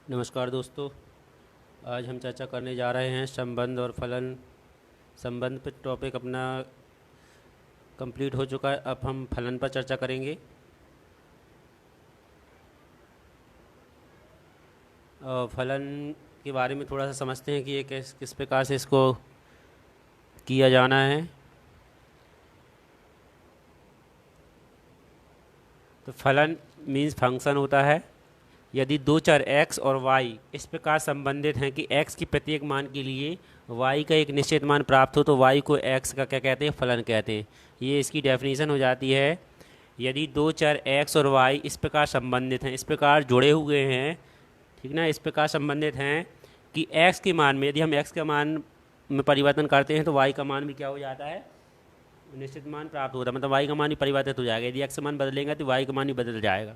नमस्कार दोस्तों। आज हम चर्चा करने जा रहे हैं संबंध और फलन। संबंध पे टॉपिक अपना कंप्लीट हो चुका है। अब हम फलन पर चर्चा करेंगे। और फलन के बारे में थोड़ा सा समझते हैं कि ये किस किस प्रकार से इसको किया जाना है। तो फलन मीन्स फंक्शन होता है। यदि दो चर x और y इस प्रकार संबंधित हैं कि x की प्रत्येक मान के लिए y का एक निश्चित मान प्राप्त हो तो y को x का क्या कहते हैं, फलन कहते हैं। ये इसकी डेफिनेशन हो जाती है। यदि दो चर x और y इस प्रकार संबंधित हैं, इस प्रकार जुड़े हुए हैं, ठीक ना, इस प्रकार संबंधित हैं कि x के मान में यदि हम x के मान में परिवर्तन करते हैं तो y का मान भी क्या हो जाता है, निश्चित मान प्राप्त होता है। मतलब y का मान भी परिवर्तित हो जाएगा। यदि x का मान बदलेगा तो y का मान भी बदल जाएगा।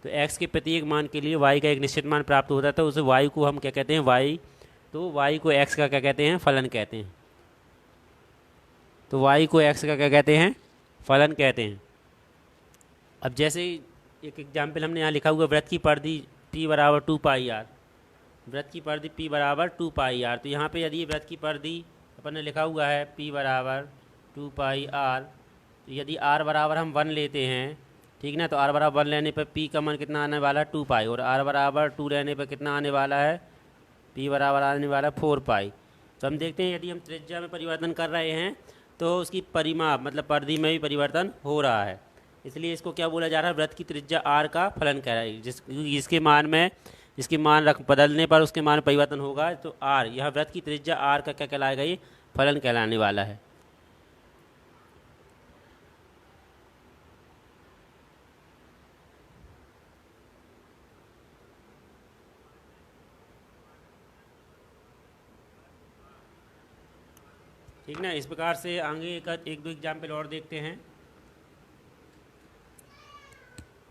तो x के प्रत्येक मान के लिए y का एक निश्चित मान प्राप्त होता है। तो उसे y को हम क्या कहते हैं, y, तो y को x का क्या कहते हैं, फलन कहते हैं। तो y को x का क्या कहते हैं, फलन कहते हैं। अब जैसे एक एग्जाम्पल हमने यहाँ लिखा हुआ, वृत्त की परिधि p बराबर 2πr, वृत्त की परिधि p बराबर 2πr। तो यहाँ पे यदि वृत्त की परिधि अपन ने लिखा हुआ है p बराबर 2πr, तो यदि r बराबर हम 1 लेते हैं, ठीक ना, तो r बराबर 1 लेने पर p का मान कितना आने वाला है, 2π, और r बराबर 2 लेने पर कितना आने वाला है, p बराबर आने वाला है 4π। तो हम देखते हैं यदि हम त्रिज्या में परिवर्तन कर रहे हैं तो उसकी परिमाप मतलब परिधि में भी परिवर्तन हो रहा है। इसलिए इसको क्या बोला जा रहा है, वृत्त की त्रिज्या r का फलन कह रहा है। जिसके मान में जिसके मान बदलने पर उसके मान में परिवर्तन होगा, तो r, यह वृत्त की त्रिज्या r का क्या कहलाएगा, ये फलन कहलाने वाला है। ठीक ना। इस प्रकार से आगे एक दो एग्जाम्पल और देखते हैं।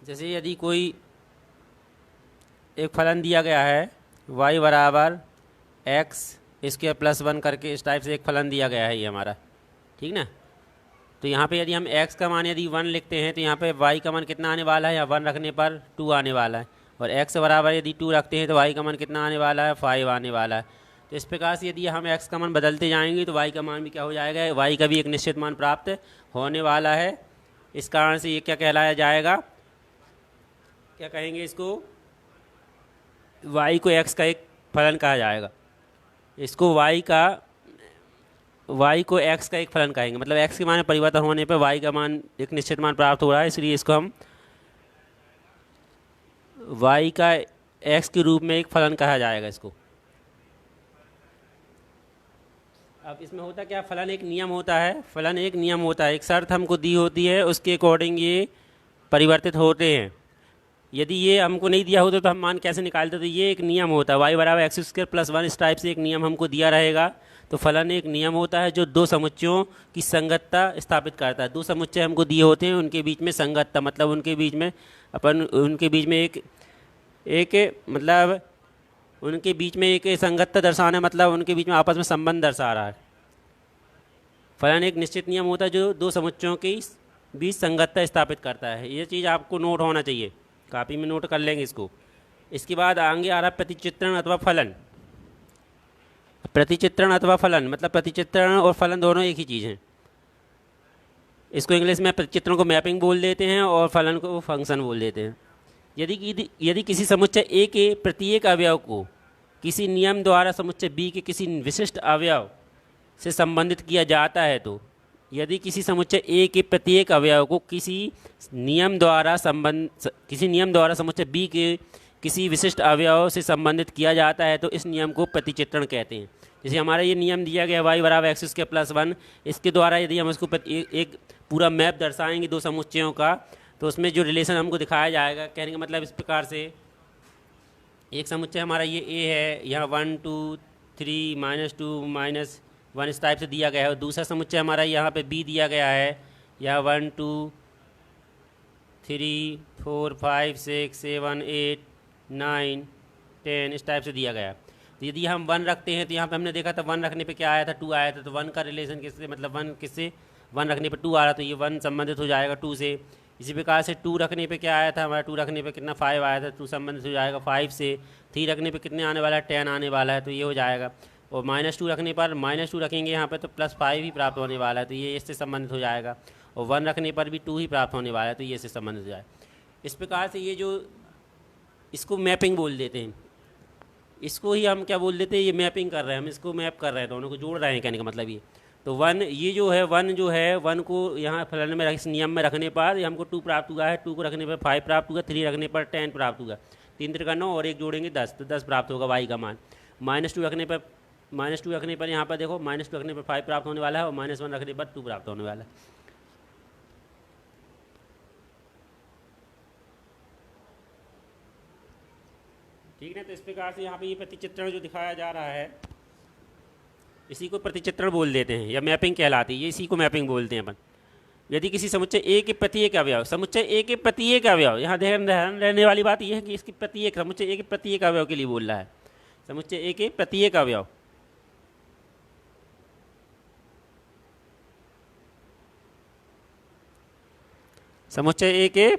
जैसे यदि कोई एक फलन दिया गया है y बराबर x इसके +1 करके, इस टाइप से एक फलन दिया गया है ये हमारा, ठीक ना। तो यहाँ पे यदि हम x का मान यदि 1 लिखते हैं तो यहाँ पे y का मान कितना आने वाला है, या 1 रखने पर 2 आने वाला है। और x बराबर यदि 2 रखते हैं तो y का मान कितना आने वाला है, 5 आने वाला है। तो इस प्रकार से यदि हम x का मान बदलते जाएंगे तो y का मान भी क्या हो जाएगा, y का भी एक निश्चित मान प्राप्त होने वाला है। इस कारण से ये क्या कहलाया जाएगा, क्या कहेंगे इसको, y को x का एक फलन कहा जाएगा। इसको y को x का एक फलन कहेंगे। मतलब x के मान में परिवर्तन होने पर y का मान एक निश्चित मान प्राप्त हो रहा है, इसलिए इसको हम y का x के रूप में एक फलन कहा जाएगा इसको। अब इसमें होता क्या, फलन एक नियम होता है, फलन एक नियम होता है, एक शर्त हमको दी होती है, उसके अकॉर्डिंग ये परिवर्तित होते हैं। यदि ये हमको नहीं दिया होता तो हम मान कैसे निकालते, तो ये एक नियम होता है, y बराबर x² + 1, इस टाइप से एक नियम हमको दिया रहेगा। तो फलन एक नियम होता है जो दो समुच्चयों की संगतता स्थापित करता है। दो समुच्चय हमको दिए होते हैं, उनके बीच में संगतता मतलब उनके बीच में मतलब उनके बीच में एक संगतता दर्शाना, मतलब उनके बीच में आपस में संबंध दर्शा रहा है। फलन एक निश्चित नियम होता है जो दो समुच्चयों के बीच संगतता स्थापित करता है। ये चीज़ आपको नोट होना चाहिए, कॉपी में नोट कर लेंगे इसको। इसके बाद आगे आ रहा प्रतिचित्रण अथवा फलन। प्रतिचित्रण अथवा फलन मतलब प्रतिचित्रण और फलन दोनों एक ही चीज़ हैं। इसको इंग्लिश में प्रतिचित्रण को मैपिंग बोल देते हैं और फलन को फंक्शन बोल देते हैं। यदि किसी समुच्चय ए के प्रत्येक अवयव को किसी नियम द्वारा समुच्चय बी के किसी विशिष्ट अवयव से संबंधित किया जाता है, तो यदि किसी समुच्चय ए के प्रत्येक अवयव को किसी नियम द्वारा समुच्चय बी के किसी विशिष्ट अवयव से संबंधित किया जाता है तो इस नियम को प्रतिचित्रण कहते हैं। जैसे हमारा ये नियम दिया गया y बराबर x² + 1, इसके द्वारा यदि हम इसको एक पूरा मैप दर्शाएंगे दो समुच्चयों का, तो उसमें जो रिलेशन हमको दिखाया जाएगा, कहने का मतलब इस प्रकार से, एक समुच्चय हमारा ये a है, यहाँ 1 2 3 -2 -1 इस टाइप से दिया गया है। और दूसरा समुच्चय हमारा यहाँ पे b दिया गया है, यहाँ 1 2 3 4 5 6 7 8 9 10 इस टाइप से दिया गया। तो यदि हम 1 रखते हैं तो यहाँ पे हमने देखा था 1 रखने पे क्या आया था, 2 आया था। तो 1 का रिलेशन किससे, मतलब 1 किससे, 1 रखने पे 2 आ रहा, तो ये 1 संबंधित हो जाएगा 2 से। इसी प्रकार से 2 रखने पे क्या आया था हमारा, 2 रखने पे कितना 5 आया था, 2 संबंधित हो जाएगा 5 से। 3 रखने पे कितने आने वाला है, 10 आने वाला है, तो ये हो जाएगा। और -2 रखने पर -2 रखेंगे यहाँ पे तो +5 ही प्राप्त होने वाला है, तो ये इससे संबंधित हो जाएगा। और 1 रखने पर भी 2 ही प्राप्त होने वाला है, तो ये इससे संबंधित हो जाएगा। इस प्रकार से ये जो इसको मैपिंग बोल देते हैं, इसको ही हम क्या बोल देते हैं, ये मैपिंग कर रहे हैं, हम इसको मैप कर रहे हैं, दोनों को जोड़ रहे हैं, कहने का मतलब ये। तो 1 ये जो है 1 को यहाँ फलन में इस नियम में रखने पर ये हमको 2 प्राप्त हुआ है, 2 को रखने पर 5 प्राप्त हुआ, 3 रखने पर 10 प्राप्त हुआ, 3 3 9 और 1 जोड़ेंगे 10, तो 10 प्राप्त होगा y का मान। -2 रखने पर यहाँ पर देखो -2 रखने पर 5 प्राप्त होने वाला है, और -1 रखने पर 2 प्राप्त होने वाला है। ठीक है, तो इस प्रकार से यहाँ पे ये प्रतिचित्रण जो दिखाया जा रहा है, इसी को प्रतिचित्रण बोल देते हैं या मैपिंग कहलाती है, ये इसी को मैपिंग बोलते हैं अपन। यदि किसी समुच्चय ए के प्रत्येक अवयव, समुच्चय ए के प्रत्येक अवयव, यहाँ ध्यान रहने वाली बात यह है कि इसकी प्रत्येक, समुच्चय ए के प्रत्येक अवयव के लिए बोल रहा है, समुच्चय ए के प्रत्येक अवयव, समुच्चय ए के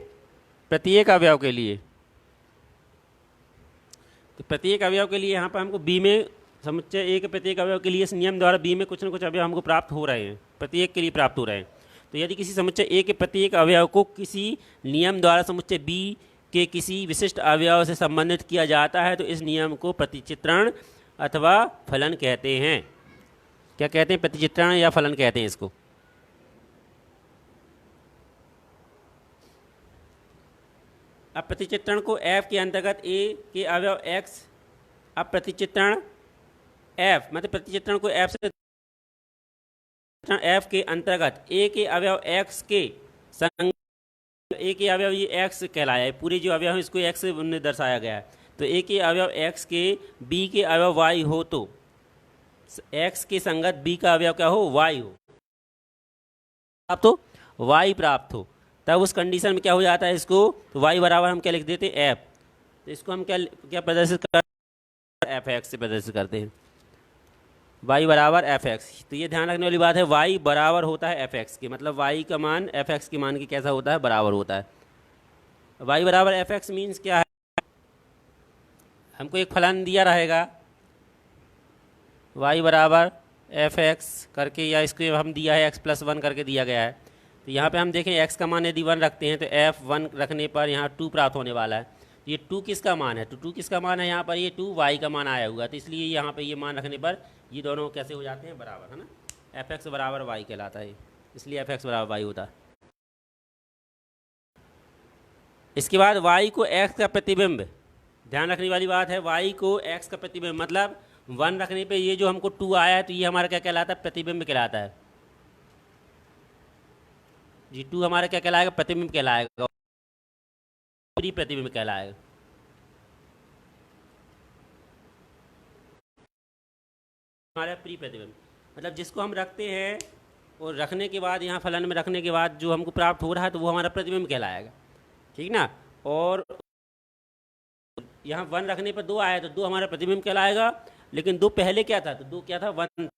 प्रत्येक अवयव के लिए। तो प्रत्येक अवयव के लिए यहाँ पर हमको बी में, समुच्चय ए के प्रत्येक अवयव के लिए इस नियम द्वारा बी में कुछ न कुछ अवयव हमको प्राप्त हो रहे हैं, प्रत्येक के लिए प्राप्त हो रहे हैं। तो यदि किसी समुच्चय ए के प्रत्येक अवयव को किसी नियम द्वारा समुच्चय बी के किसी विशिष्ट अवयव से संबंधित किया जाता है, तो इस नियम को प्रतिचित्रण अथवा फलन कहते हैं। क्या कहते हैं, प्रतिचित्रण या फलन कहते हैं इसको। अब प्रतिचित्रण को f के अंतर्गत a के अवयव x, अब प्रतिचित्रण f मतलब प्रतिचित्रण को f से, f के अंतर्गत a के अवयव x के संग, a के अवयव ये x कहलाया है, पूरे जो अवयव है इसको x से दर्शाया गया है। तो a के अवयव x के b के अवयव y हो, तो x के संगत b का अवयव क्या हो, y हो, प्राप्त हो, y प्राप्त हो, तब उस कंडीशन में क्या हो जाता है, इसको तो y बराबर हम क्या लिख देते हैं, f। तो इसको हम क्या प्रदर्शित करते हैं, f(x) से प्रदर्शित करते हैं, y बराबर f(x). तो ये ध्यान रखने वाली बात है, y बराबर होता है f(x) के, मतलब y का मान f(x) के मान के कैसा होता है, बराबर होता है। y बराबर f(x) मीन्स क्या है, हमको एक फलन दिया रहेगा y बराबर f(x) करके, या इसको हम दिया है x+1 करके दिया गया है। तो यहाँ पे हम देखें x का मान यदि 1 रखते हैं तो f1 रखने पर यहाँ 2 प्राप्त होने वाला है। ये 2 किसका मान है, तो 2 किसका मान है, यहाँ पर ये 2 y का मान आया हुआ, तो इसलिए यहाँ पे ये मान रखने पर ये दोनों कैसे हो जाते हैं, बराबर, है ना। f(x) बराबर y कहलाता है, इसलिए f(x) बराबर y होता है। इसके बाद y को x का प्रतिबिंब, ध्यान रखने वाली बात है, y को x का प्रतिबिंब मतलब 1 रखने पे ये जो हमको 2 आया है, तो ये हमारा क्या कहलाता है, प्रतिबिंब कहलाता है जी। 2 हमारा क्या कहलाएगा, प्रतिबिंब कहलाएगा, प्री प्रतिबिंब कहलाएगा। हमारा प्री प्रतिबिंब मतलब जिसको हम रखते हैं और रखने के बाद यहाँ फलन में रखने के बाद जो हमको प्राप्त हो रहा है, तो वो हमारा प्रतिबिंब कहलाएगा, ठीक ना। और यहाँ 1 रखने पर 2 आया, तो 2 हमारा प्रतिबिंब कहलाएगा, लेकिन 2 पहले क्या था, तो 2 क्या था, 1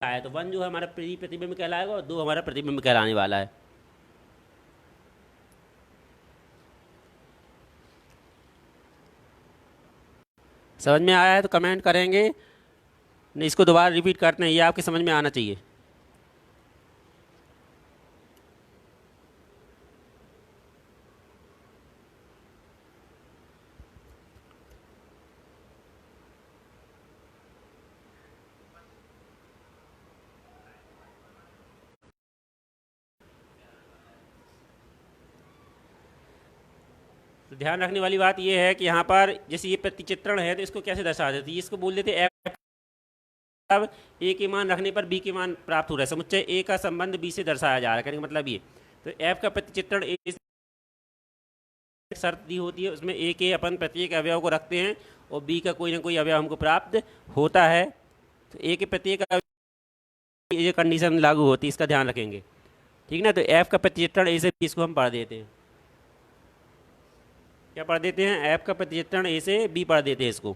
आया, तो 1 जो है हमारा प्री प्रतिबिंब कहलाएगा और 2 हमारा प्रतिबिंब कहलाने वाला है। समझ में आया है तो कमेंट करेंगे, नहीं इसको दोबारा रिपीट करते हैं, ये आपके समझ में आना चाहिए। तो ध्यान रखने वाली बात यह है कि यहाँ पर जैसे ये प्रतिचित्रण है, तो इसको कैसे दर्शा देते हैं, इसको बोल देते हैं f। अब a के मान रखने पर b के मान प्राप्त हो रहा है, समुच्चय a का संबंध b से दर्शाया जा रहा है, कहने का मतलब ये। तो f का प्रतिचित्रण a शर्त दी होती है, उसमें a के अपन प्रत्येक अवयव को रखते हैं और b का कोई ना कोई अवयव हमको प्राप्त होता है। तो a के प्रत्येक अवयव ये कंडीशन लागू होती है, इसका ध्यान रखेंगे, ठीक ना। तो f का प्रतिचित्रण a से b, इसको हम पढ़ देते हैं, क्या पढ़ देते हैं, f का प्रतिचित्रण a से b पढ़ देते हैं इसको।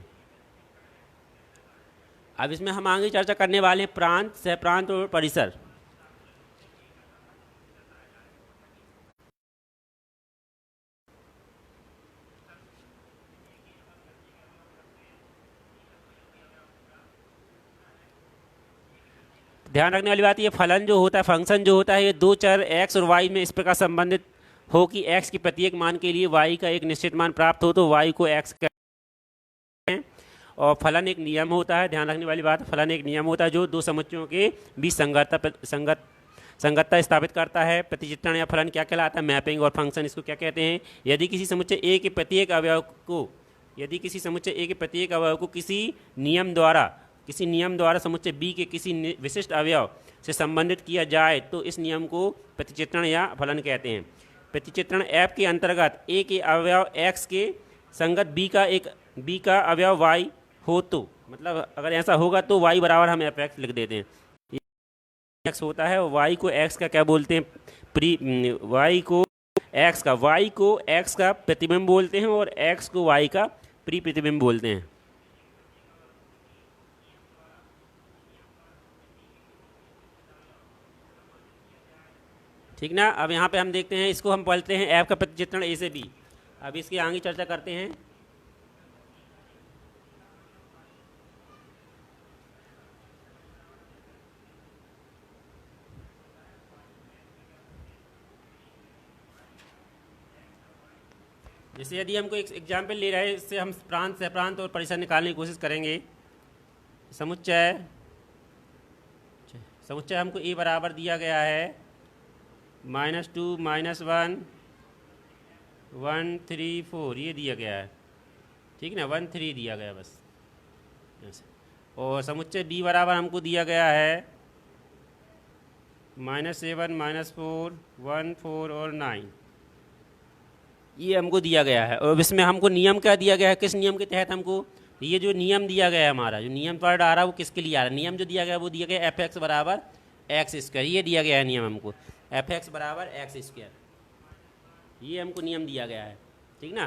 अब इसमें हम आगे चर्चा करने वाले हैं प्रांत, सहप्रांत और परिसर। ध्यान रखने वाली बात ये फलन जो होता है, फंक्शन जो होता है, ये दो चर x और y में इस प्रकार संबंधित हो कि x की प्रत्येक मान के लिए y का एक निश्चित मान प्राप्त हो तो y को x कहते हैं। और फलन एक नियम होता है, ध्यान रखने वाली बात, फलन एक नियम होता है जो दो समुच्चयों के बीच संगतता स्थापित करता है। प्रतिचित्रण या फलन क्या कहलाता है? मैपिंग। और फंक्शन इसको क्या कहते हैं? यदि किसी समुच्चय ए के प्रत्येक अवयव को किसी नियम द्वारा समुच्चय बी के किसी विशिष्ट अवयव से संबंधित किया जाए तो इस नियम को प्रतिचित्रण या फलन कहते हैं। प्रतिचित्रण ऐप के अंतर्गत ए के अवयव x के संगत बी का अवयव y हो तो, मतलब अगर ऐसा होगा तो y बराबर हम f(x) लिख देते हैं। x होता है, y को x का क्या बोलते हैं? y को x का प्रतिबिंब बोलते हैं और x को y का प्रतिबिंब बोलते हैं। ठीक ना। अब यहाँ पे हम देखते हैं, इसको हम पढ़ते हैं ऐप का प्रतिचित्रण ए से बी। अब इसकी आगे चर्चा करते हैं। जैसे यदि हमको एक एग्जाम्पल ले रहे हैं, इससे हम प्रांत, सहप्रांत और परिसर निकालने की कोशिश करेंगे। समुच्चय हमको ए बराबर दिया गया है -2 -1 1 3 4, ये दिया गया है, ठीक ना। 1 3 दिया गया बस ऐसे। और समुच्चय बी बराबर हमको दिया गया है -7 -4 1 4 और 9, ये हमको दिया गया है। और इसमें हमको नियम क्या दिया गया है? किस नियम के तहत हमको ये जो नियम दिया गया है, हमारा जो नियम पर आ रहा है वो किसके लिए आ रहा है? नियम जो दिया गया है वो दिया गया f(x) बराबर x², ये दिया गया है नियम हमको, f(x) बराबर x², ये हमको नियम दिया गया है, ठीक ना।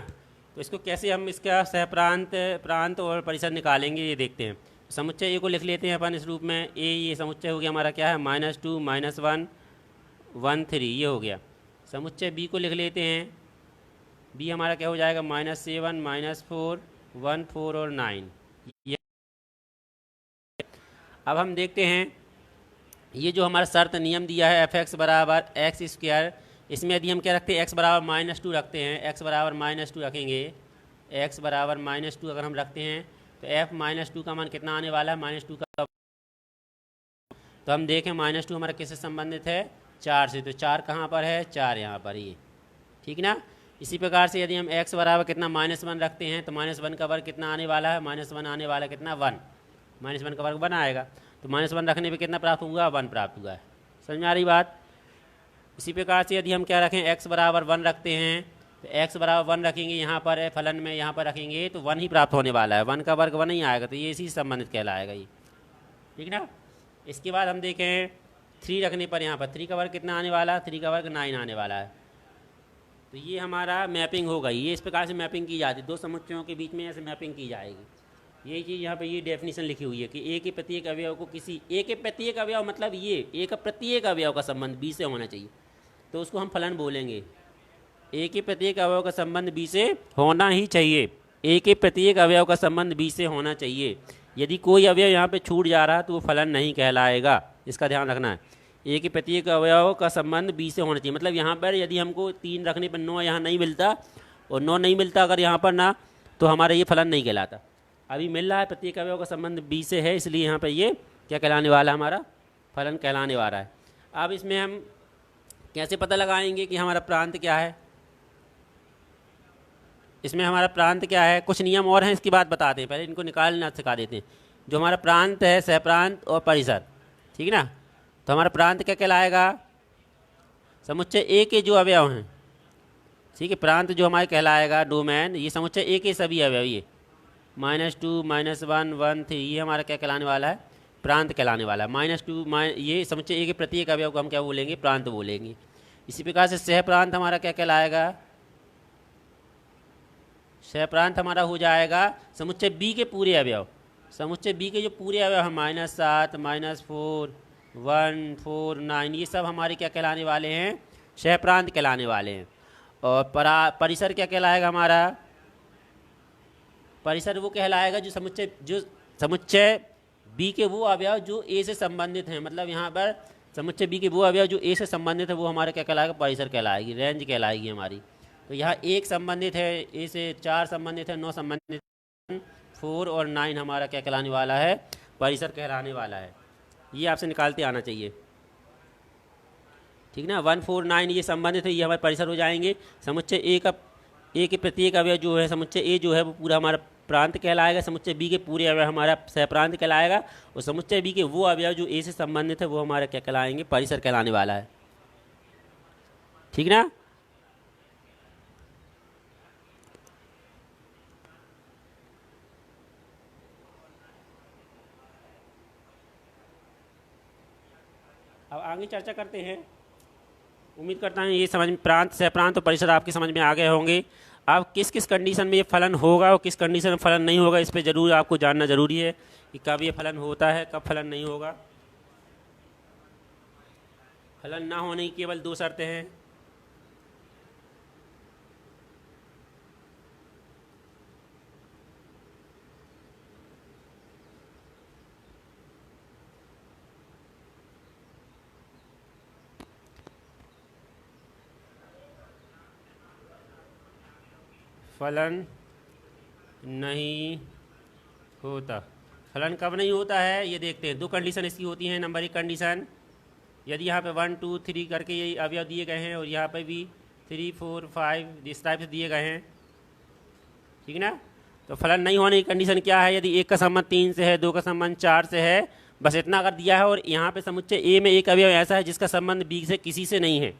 तो इसको कैसे हम इसका सहप्रांत, प्रांत और परिसर निकालेंगे, ये देखते हैं। समुच्चय ए को लिख लेते हैं अपन इस रूप में। ए ये समुच्चय हो गया हमारा क्या है? -2 -1 1 3, ये हो गया। समुच्चय बी को लिख लेते हैं। बी हमारा क्या हो जाएगा? -7 -4 1 4 और 9। अब हम देखते हैं, ये जो हमारा शर्त नियम दिया है f(x) बराबर x², इसमें यदि हम क्या रखते हैं? x बराबर -2 रखते हैं। x बराबर -2 रखेंगे, x बराबर -2 अगर हम रखते हैं तो f -2 का मान कितना आने वाला है? -2 का। तो हम देखें -2 हमारा किससे संबंधित है? 4 से। तो 4 कहाँ पर है? 4 यहाँ पर, ये ठीक ना। इसी प्रकार से यदि हम x बराबर कितना -1 रखते हैं तो -1 का वर्ग कितना आने वाला है? -1 आने वाला कितना? 1। -1 का वर्ग 1 आएगा, तो -1 रखने पे कितना प्राप्त हुआ? 1 प्राप्त हुआ है। समझ में आ रही बात? इसी प्रकार से यदि हम क्या रखें? x बराबर 1 रखते हैं तो x बराबर 1 रखेंगे यहाँ पर फलन में, यहाँ पर रखेंगे तो 1 ही प्राप्त होने वाला है। 1 का वर्ग 1 ही आएगा, तो ये इसी से संबंधित कहलाएगा ये, ठीक ना। इसके बाद हम देखें 3 रखने पर, यहाँ पर 3 का वर्ग कितना आने वाला? 3 का वर्ग 9 आने वाला है। तो ये हमारा मैपिंग होगा। ये इस प्रकार से मैपिंग की जाती है, दो समुच्चयों के बीच में ऐसे मैपिंग की जाएगी। यही चीज़ यहाँ पे ये डेफिनेशन लिखी हुई है कि ए के प्रत्येक अवयव को किसी ए के प्रत्येक अवयव, मतलब ये ए का प्रत्येक अवयव का संबंध बी से होना चाहिए, तो उसको हम फलन बोलेंगे। ए के प्रत्येक अवयव का संबंध बी से होना ही चाहिए। ए के प्रत्येक अवयव का संबंध बी से होना चाहिए। यदि कोई अवयव यहाँ पे छूट जा रहा है तो वो फलन नहीं कहलाएगा, इसका ध्यान रखना है। ए के प्रत्येक अवयव का संबंध बी से होना चाहिए, मतलब यहाँ पर यदि हमको 3 रखने पर 9 यहाँ नहीं मिलता और 9 नहीं मिलता अगर यहाँ पर ना, तो हमारा ये फलन नहीं कहलाता। अभी मिल रहा है प्रत्येक अवयव का संबंध बी से है, इसलिए यहाँ पर ये क्या कहलाने वाला है? हमारा फलन कहलाने वाला है। अब इसमें हम कैसे पता लगाएंगे कि हमारा प्रांत क्या है? इसमें हमारा प्रांत क्या है? कुछ नियम और हैं, इसकी बात बताते हैं, पहले इनको निकालना सिखा देते हैं। जो हमारा प्रांत है, सहप्रांत और परिसर, ठीक ना। तो हमारा प्रांत क्या कहलाएगा? समुच्चय ए के जो अवयव हैं, ठीक है। प्रांत जो हमारे कहलाएगा डोमेन, ये समुच्चय ए के सभी अवयव, ये -2 -1 1 3, ये हमारा क्या कहलाने वाला है? प्रांत कहलाने वाला है। -2 ये समुच्चय ए के प्रत्येक अवयव को हम क्या बोलेंगे? प्रांत बोलेंगे। इसी प्रकार से सहप्रांत हमारा क्या कहलाएगा? सहप्रांत हमारा हो जाएगा समुच्चय बी के पूरे अवयव। समुच्चय बी के जो पूरे अवयव हैं, -7 -4 1 4 9, ये सब हमारे क्या कहलाने वाले हैं? सहप्रांत कहलाने वाले हैं। और परिसर क्या कहलाएगा हमारा? परिसर वो कहलाएगा जो समुच्चय बी के वो अवयव जो ए से संबंधित हैं, मतलब यहाँ पर समुच्चय बी के वो अवयव जो ए से संबंधित है वो हमारा क्या कहलाएगा, परिसर कहलाएगी, रेंज कहलाएगी हमारी। तो यहाँ 1 संबंधित है ए से, 4 संबंधित है, 9 संबंधित, 4 और 9 हमारा क्या कहलाने वाला है, परिसर कहलाने वाला है। ये आपसे निकालते आना चाहिए, ठीक ना। 1 4 9 ये संबंधित है, ये हमारे परिसर हो जाएंगे। समुच्चय ए के प्रत्येक अवयव जो है, समुच्चय ए जो है वो पूरा हमारा प्रांत कहलाएगा, समुच्चय बी के पूरे अवयव हमारा सहप्रांत कहलाएगा, और समुच्चय बी के वो अवयव जो ए से संबंधित है वो हमारा क्या कहलाएंगे, परिसर कहलाने वाला है, ठीक ना। अब आगे चर्चा करते हैं। उम्मीद करता हूँ ये समझ में, प्रांत सहप्रांत और परिसर आपकी समझ में आ गए होंगे। अब किस किस कंडीशन में ये फलन होगा और किस कंडीशन में फलन नहीं होगा, इस पे जरूर आपको जानना जरूरी है कि कब ये फलन होता है, कब फलन नहीं होगा। फलन ना होने की केवल 2 शर्तें हैं। फलन नहीं होता। फलन कब नहीं होता है ये देखते हैं। 2 कंडीशन इसकी होती हैं। नंबर 1 कंडीशन, यदि यहाँ पे 1 2 3 करके ये अवयव दिए गए हैं और यहाँ पे भी 3 4 5 इस टाइप से दिए गए हैं, ठीक ना। तो फलन नहीं होने की कंडीशन क्या है, यदि 1 का संबंध 3 से है, 2 का संबंध 4 से है, बस इतना अगर दिया है और यहाँ पे समुच्चय ए में एक अवयव ऐसा है जिसका संबंध बी से किसी से नहीं है।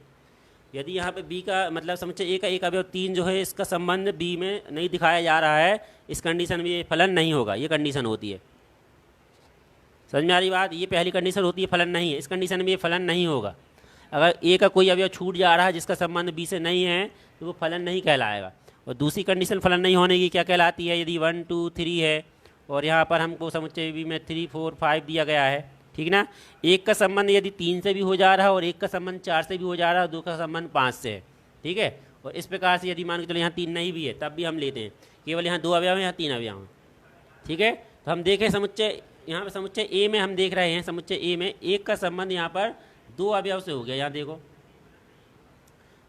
यदि यहाँ पे बी का मतलब समुच्चय ए का एक अवयव 3 जो है इसका संबंध बी में नहीं दिखाया जा रहा है, इस कंडीशन में ये फलन नहीं होगा। ये कंडीशन होती है, समझ में आ रही बात। ये पहली कंडीशन होती है, फलन नहीं है। इस कंडीशन में ये फलन नहीं होगा। अगर ए का कोई अवयव छूट जा रहा है जिसका संबंध बी से नहीं है तो वो फलन नहीं कहलाएगा। और दूसरी कंडीशन फलन नहीं होने की क्या कहलाती है, यदि 1 2 3 है और यहाँ पर हमको समुच्चय बी में 3 4 5 दिया गया है, ठीक ना। एक का संबंध यदि 3 से भी हो जा रहा है और एक का संबंध 4 से भी हो जा रहा है, 2 का संबंध 5 से है, ठीक है। और इस प्रकार से यदि मान के चलो यहाँ 3 नहीं भी है तब भी हम लेते हैं, केवल यहाँ 2 अवयव हैं, यहाँ 3 अवयव हैं, ठीक है। तो हम देखें समुच्चय, यहाँ पर समुच्चय ए में हम देख रहे हैं, समुच्चय ए में एक का संबंध यहाँ पर 2 अवयव से हो गया। यहाँ देखो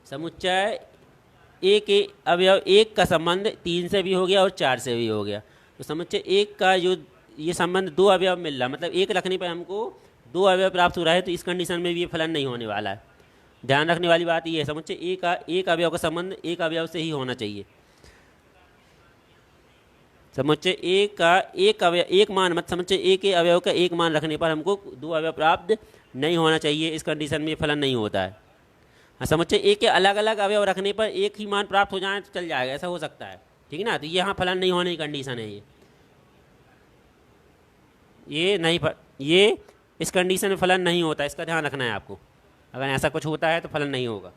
समुच्चय ए के अवयव 1 का संबंध 3 से भी हो गया और 4 से भी हो गया। तो समुच्चय 1 का जो ये संबंध 2 अवयव मिल रहा, मतलब 1 रखने पर हमको 2 अवयव प्राप्त हो रहा है, तो इस कंडीशन में भी ये फलन नहीं होने वाला है। ध्यान रखने वाली बात ये है, समुच्चय ए का एक अवयव का संबंध एक अवयव से ही होना चाहिए। समुच्चय ए का एक अवयव एक मान, मतलब समुच्चय ए के अवयव का एक मान रखने पर हमको 2 अवयव प्राप्त नहीं होना चाहिए। इस कंडीशन में फलन नहीं होता है। हाँ, समुच्चय ए के अलग अलग अवयव रखने पर एक ही मान प्राप्त हो जाए तो चल जाएगा, ऐसा हो सकता है, ठीक है ना। तो ये यहाँ फलन नहीं होने की कंडीशन है। ये नहीं, ये इस कंडीशन में फलन नहीं होता, इसका ध्यान रखना है आपको। अगर ऐसा कुछ होता है तो फलन नहीं होगा।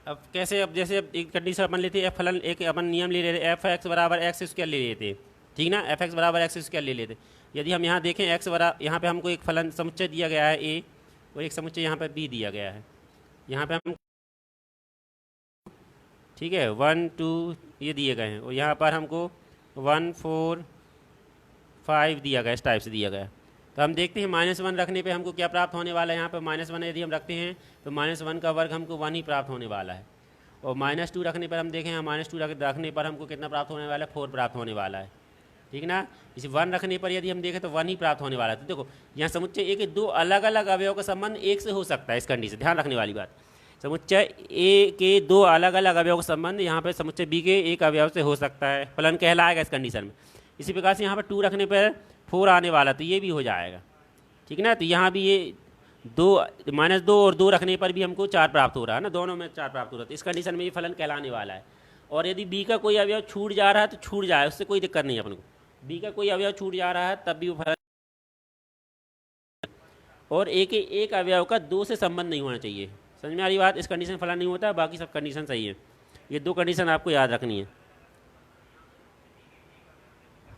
अब कैसे, अब जैसे अब एक कंडीशन अपन लेते हैं, फलन एक अपन नियम ले लेते, एफ एक्स बराबर एक्स स्क्वायर ले लेते, ठीक ना। एफ एक्स बराबर एक्स स्क्वायर ले लेते। यदि हम यहाँ देखें एक्स बराबर, यहाँ पे हमको एक फलन समुच्चय दिया गया है ए और एक समुच्चय यहाँ पे बी दिया गया है। यहाँ पे हम, ठीक है, 1 2 ये दिए गए हैं और यहाँ पर हमको 1 4 5 दिया गया, इस टाइप से दिया गया। तो हम देखते हैं -1 रखने पे हमको क्या प्राप्त होने वाला है। यहाँ पर -1 यदि हम रखते हैं तो -1 का वर्ग हमको 1 ही प्राप्त होने वाला है। और -2 रखने पर हम देखें, -2 रखने पर हमको कितना प्राप्त होने वाला है, 4 प्राप्त होने वाला है, ठीक ना। इसी 1 रखने पर यदि हम देखें तो 1 ही प्राप्त होने वाला है। तो देखो यहाँ समुच्चय ए के 2 अलग अलग अवयव का संबंध 1 से हो सकता है। इस कंडीशन ध्यान रखने वाली बात, समुच्चय ए के 2 अलग अलग अवयव का संबंध यहाँ पर समुच्चय बी के एक अवयव से हो सकता है, फलन कहलाएगा इस कंडीशन में। इसी प्रकार से यहाँ पर 2 रखने पर 4 आने वाला, तो ये भी हो जाएगा, ठीक ना। तो यहाँ भी ये 2 -2 और 2 रखने पर भी हमको 4 प्राप्त हो रहा है ना, दोनों में 4 प्राप्त हो रहा है। तो इस कंडीशन में ये फलन कहलाने वाला है। और यदि बी का कोई अवयव छूट जा रहा है तो छूट जाए, उससे कोई दिक्कत नहीं है अपन को। बी का कोई अवयव छूट जा रहा है तब भी वो फलन और एक अवयव का दो से संबंध नहीं होना चाहिए। समझ में आ रही बात? इस कंडीशन फलन नहीं होता, बाकी सब कंडीशन सही है। ये दो कंडीशन आपको याद रखनी है।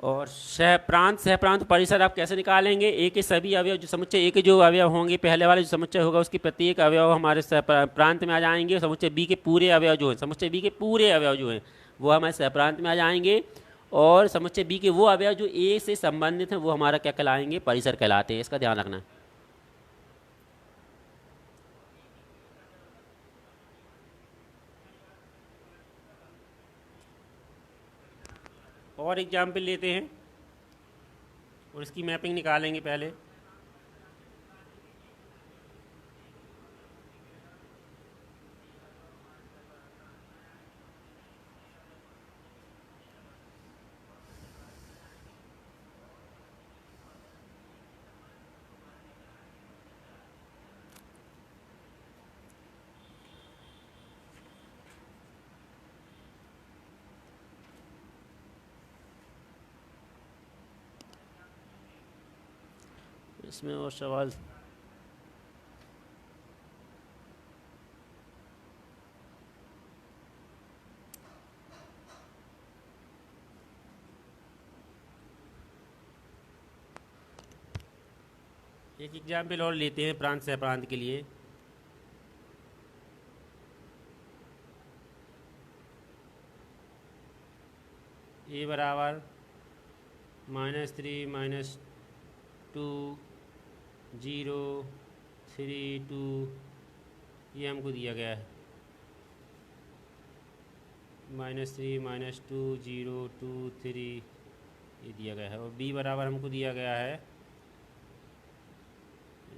और सहप्रांत परिसर आप कैसे निकालेंगे? ए के सभी अवयव जो समुच्चय ए के जो अवयव होंगे, पहले वाले जो समुच्चय होगा उसके प्रत्येक अवयव हमारे सहप्रांत में आ जाएंगे। समुच्चय बी के पूरे अवयव जो हैं, समुच्चय बी के पूरे अवयव जो हैं वो हमारे सहप्रांत में आ जाएंगे। और समुच्चय बी के वो अवयव जो ए से संबंधित हैं वो हमारा क्या कहलाएंगे? परिसर कहलाते हैं। इसका ध्यान रखना है। और एग्जाम्पल लेते हैं और इसकी मैपिंग निकालेंगे पहले। इसमें और सवाल? एक एग्जाम्पल और लेते हैं प्रांत से प्रांत के लिए। ए बराबर -3 -2 0 3 2 ये हमको दिया गया है। -3 -2 0 2 3 ये दिया गया है। और बी बराबर हमको दिया गया है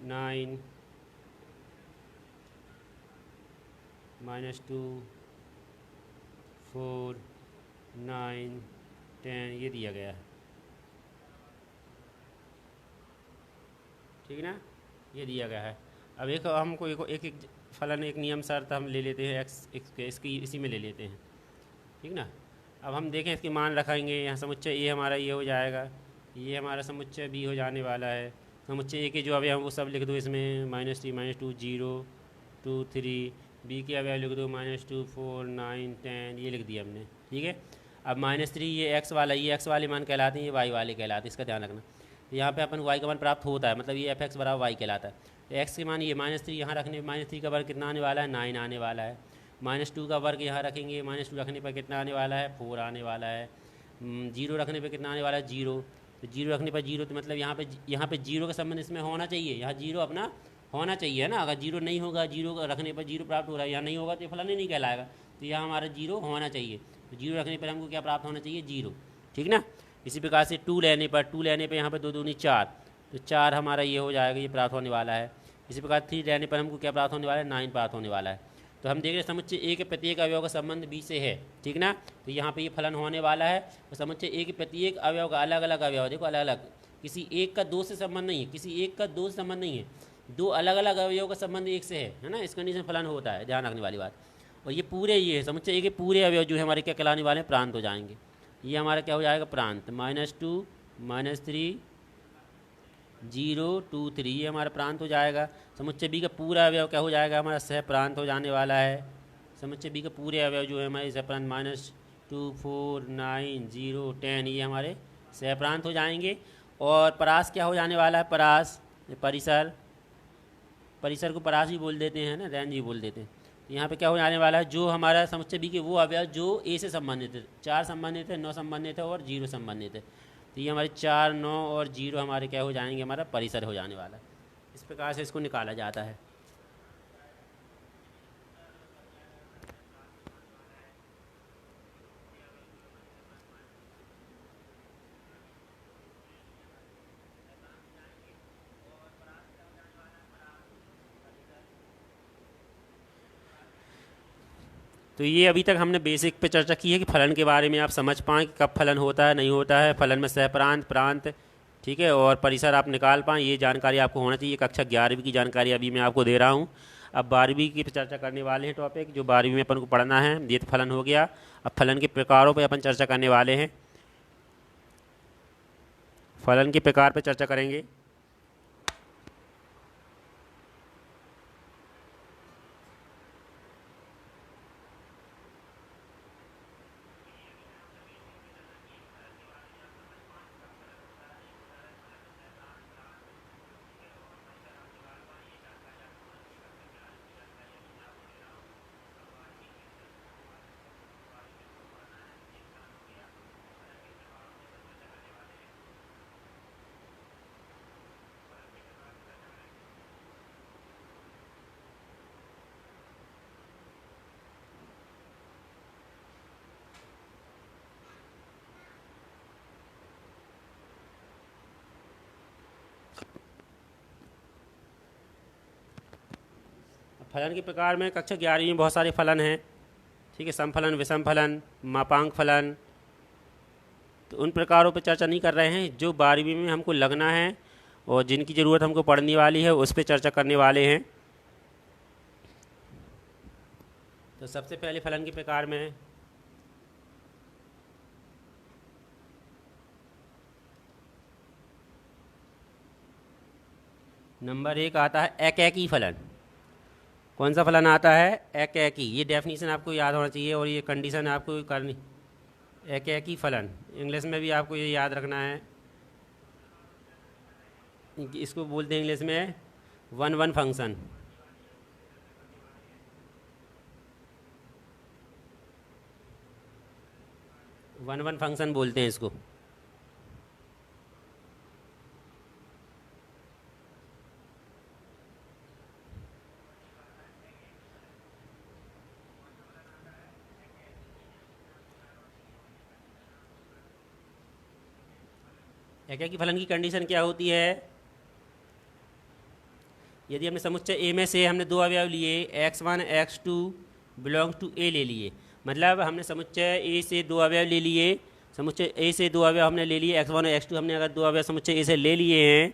9 -2 4 9 10 ये दिया गया है। ठीक है ना? ये दिया गया है। अब एक हमको एक फलन एक नियम शर्त हम ले लेते हैं एक्स इसकी इसी में ले लेते हैं। ठीक ना? अब हम देखें इसके मान रखेंगे। यहाँ समुच्चय ए हमारा ये हो जाएगा, ये हमारा समुच्चय बी हो जाने वाला है। समुच्चय ए के जो अवयव वो सब लिख दो इसमें -3 -2 0 2 3। बी के अवयव लिख दो -2 4 9 10 ये लिख दिया हमने। ठीक है। अब -3 ये एक्स वाला, ये एक्स वाले मान कहलाते हैं, ये वाई वाले कहलाते हैं। इसका ध्यान रखना। तो यहाँ पे अपन वाई का मान प्राप्त होता है, मतलब ये एफ एक्स बराबर वाई कहलाता है। तो एक्स के मान ये -3 यहाँ रखने पर -3 का वर्ग कितना आने वाला है? 9 आने वाला है। -2 का वर्ग यहाँ रखेंगे, -2 रखने पर कितना आने वाला है? 4 आने वाला है। 0 रखने पर कितना आने वाला है? 0। तो 0 रखने पर 0, तो मतलब यहाँ पे 0 का संबंध इसमें होना चाहिए। यहाँ 0 अपना होना चाहिए है ना। अगर 0 नहीं होगा, 0 रखने पर 0 प्राप्त हो रहा है, यहाँ नहीं होगा तो फलन ही नहीं कहलाएगा। तो यहाँ हमारा 0 होना चाहिए। तो 0 रखने पर हमको क्या प्राप्त होना चाहिए? 0। ठीक ना? इसी प्रकार से 2 लेने पर यहाँ पर 2 दूनी 4, तो 4 हमारा ये हो जाएगा, ये प्राप्त होने वाला है। इसी प्रकार 3 लेने पर हमको क्या प्राप्त होने वाला है? 9 प्राप्त होने वाला है। तो हम देख रहे हैं समुच्चय ए के प्रत्येक अवयव का संबंध बी से है। ठीक ना? तो यहाँ पे ये फलन होने वाला है। और समुच्चय ए के प्रत्येक अवयव का अलग अलग अवयव, देखो अलग अलग, किसी एक का दो से संबंध नहीं है, किसी एक का दो से संबंध नहीं है, दो अलग अलग अवयव का संबंध एक से है ना। इस कंडीशन फलन होता है, ध्यान रखने वाली बात। और ये पूरे ये है समुच्चय ए के पूरे अवयव जो है हमारे क्या कहलाने वाले हैं? प्रांत हो जाएंगे। ये हमारा क्या हो जाएगा? प्रांत। -2 -3 0 2 3 ये हमारा प्रांत हो जाएगा। समुच्चय बी का पूरा अवयव क्या हो जाएगा? हमारा सह प्रांत हो जाने वाला है। समुच्चय बी का पूरे अवयव जो है हमारे सह प्रांत -2 4 9 0 10 ये हमारे सह प्रांत हो जाएंगे। और परास क्या हो जाने वाला है? परास परिसर, परिसर को परास भी बोल देते हैं ना, रेंज भी बोल देते हैं। तो यहाँ पे क्या हो जाने वाला है? जो हमारा समुच्चय बी के वो अवयव जो ए से संबंधित है, 4 संबंधित है, 9 संबंधित है और 0 संबंधित है। तो ये हमारे 4 9 और 0 हमारे क्या हो जाएंगे? हमारा परिसर हो जाने वाला है। इस प्रकार से इसको निकाला जाता है। तो ये अभी तक हमने बेसिक पे चर्चा की है कि फलन के बारे में आप समझ पाएँ कि कब फलन होता है, नहीं होता है, फलन में सहप्रांत प्रांत, ठीक है, और परिसर आप निकाल पाएँ, ये जानकारी आपको होना चाहिए। कक्षा 11वीं की जानकारी अभी मैं आपको दे रहा हूँ। अब 12वीं की चर्चा करने वाले हैं टॉपिक, जो 12वीं में अपन को पढ़ना है। ये तो फलन हो गया। अब फलन के प्रकारों पर अपन चर्चा करने वाले हैं। फलन के प्रकार पर चर्चा करेंगे। फलन के प्रकार में कक्षा 11वीं में बहुत सारे फलन हैं, ठीक है, समफलन, विषम फलन, मापांक फलन। तो उन प्रकारों पर चर्चा नहीं कर रहे हैं, जो 12वीं में हमको लगना है और जिनकी ज़रूरत हमको पड़ने वाली है उस पर चर्चा करने वाले हैं। तो सबसे पहले फलन के प्रकार में नंबर 1 आता है एकैकी फलन। कौन सा फलन आता है? एकैकी। ये डेफिनेशन आपको याद होना चाहिए और ये कंडीशन आपको करनी। एकैकी फलन इंग्लिश में भी आपको ये याद रखना है, इसको बोलते हैं इंग्लिश में one one function. One one function बोलते हैं इसको। एकैकी फलन की कंडीशन क्या होती है? यदि हमने समुच्चय ए में से हमने दो अवयव लिए, x1 x2 बिलोंग्स टू ए ले लिए, मतलब हमने समुच्चय ए से दो अवयव ले लिए, समुच्चय ए से दो अवयव हमने ले लिए, x1 और x2 हमने अगर दो अवयव समुच्चय ए से ले लिए हैं,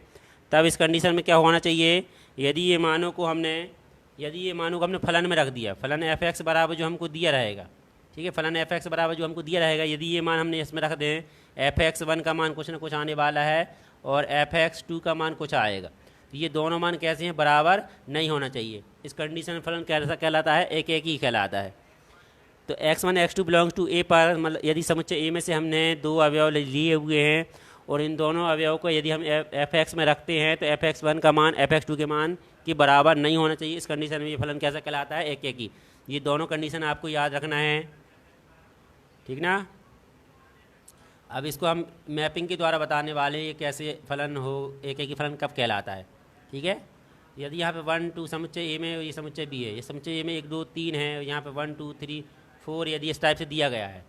तब इस कंडीशन में क्या होना चाहिए? यदि ये मानों को हमने फलन में रख दिया, फलन एफ एक्स बराबर जो हमको दिया रहेगा, ठीक है, फलन एफ एक्स बराबर जो हमको दिया रहेगा, यदि ये मान हमने इसमें रख दें, एफ एक्स वन का मान कुछ ना कुछ आने वाला है और एफ एक्स टू का मान कुछ आएगा, तो ये दोनों मान कैसे हैं? बराबर नहीं होना चाहिए। इस कंडीशन में फलन कैसा कहलाता है? एक एक ही कहलाता है। तो x1 x2 बिलोंग्स टू ए पर, मतलब यदि समुच्चय ए में से हमने दो अवयव लिए हुए हैं और इन दोनों अवयवों को यदि हम एफ एक्स में रखते हैं, तो एफ एक्स वन का मान एफ एक्स टू के मान के बराबर नहीं होना चाहिए। इस कंडीशन में ये फलन कैसा कहलाता है? एक एक ही। ये दोनों कंडीशन आपको याद रखना है, ठीक ना। अब इसको हम मैपिंग के द्वारा बताने वाले हैं, ये कैसे फलन हो, एक एक ही फलन कब कहलाता है, ठीक है। यदि यहाँ पे 1 2 समुच्चय ए में, ये समुच्चय बी है, ये समुच्चय ए में 1 2 3 है, यहाँ पे 1 2 3 4 यदि इस टाइप से दिया गया है,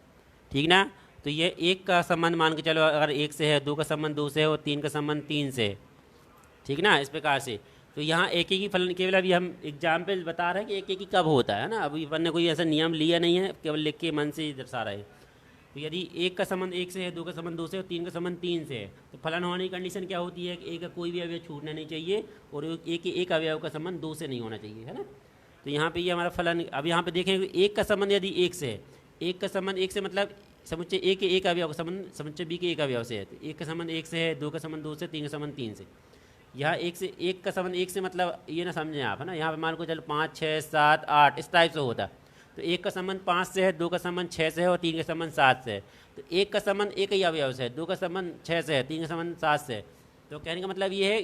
ठीक ना, तो ये एक का संबंध मान के चलो, अगर एक से है, दो का संबंध दो से है और तीन का संबंध तीन से है, ठीक ना, इस प्रकार से। तो यहाँ एक एक ही फलन, केवल अभी हम एग्जाम्पल बता रहे हैं कि एक एक ही कब होता है ना, अभी अपन ने कोई ऐसा नियम लिया नहीं है, केवल लिख के मन से दर्शा रहे हैं। तो यदि एक का संबंध एक से है, दो का संबंध दो से और तीन का संबंध तीन से है, तो फलन होने की कंडीशन क्या होती है कि एक का कोई भी अवयव छूटना नहीं चाहिए और एक अवयव का संबंध दो से नहीं होना चाहिए, है ना। तो यहाँ पे ये हमारा फलन, अब यहाँ पे देखें एक का संबंध यदि एक से है, एक का संबंध एक से मतलब समुच्चय ए के एक अवयव का संबंध समुच्चय बी के एक अवयव से है, तो एक का संबंध एक से है, दो का संबंध दो से, तीन का संबंध तीन से। यहाँ एक से एक का संबंध एक से मतलब ये ना समझें आप, है ना, यहाँ पे मान को चलो 5 6 7 8 इस टाइप से होता। तो एक का संबंध 5 से है, दो का संबंध 6 से है और तीन का संबंध 7 से है। तो एक का संबंध एक ही अवयव से है, दो का संबंध 6 से है, तीन का संबंध 7 से है। तो कहने का मतलब ये है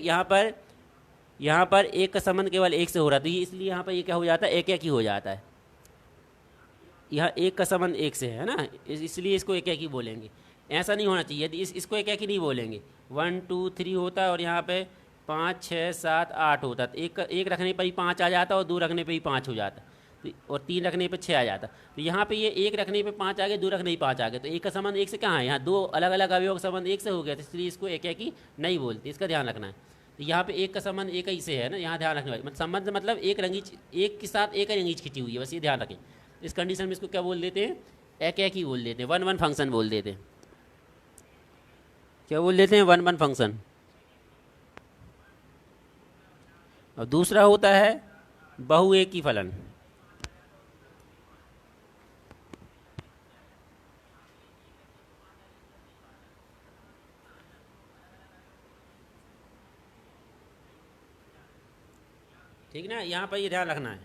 यहाँ पर एक का संबंध केवल एक से हो रहा है, तो ये इसलिए यहाँ पर ये क्या हो जाता है? एक एक ही हो जाता है। यहाँ एक का संबंध एक से है ना, इसलिए इसको एक एक ही बोलेंगे। ऐसा नहीं होना चाहिए, यदि इसको एक एक ही नहीं बोलेंगे, 1 2 3 होता है और यहाँ पे 5 6 7 8 होता है, तो एक रखने पर ही 5 आ जाता और दो रखने पर ही 5 हो जाता और तीन रखने पे 6 आ जाता। तो यहाँ पे ये एक रखने पे 5 आ गए, दो रखने पे 5 आ गए, तो एक का संबंध एक से कहाँ है? यहाँ दो अलग अलग अवयव का संबंध एक से हो गया, तो इसलिए इसको एक एक ही नहीं बोलते, इसका ध्यान रखना है। तो यहाँ पे एक का संबंध एक ही से है ना, यहाँ ध्यान रखने वाली मतलब संबंध मतलब एक रंगीच, एक के साथ एक ही रंगीच खिंची हुई है, बस ये ध्यान रखें। इस कंडीशन में इसको क्या बोल देते हैं? एक एक ही बोल देते हैं, वन वन फंक्शन बोल देते हैं। क्या बोल देते हैं? One one function. और दूसरा होता है बहु एक ही फलन। ठीक ना, यहाँ पर ये ध्यान रखना है।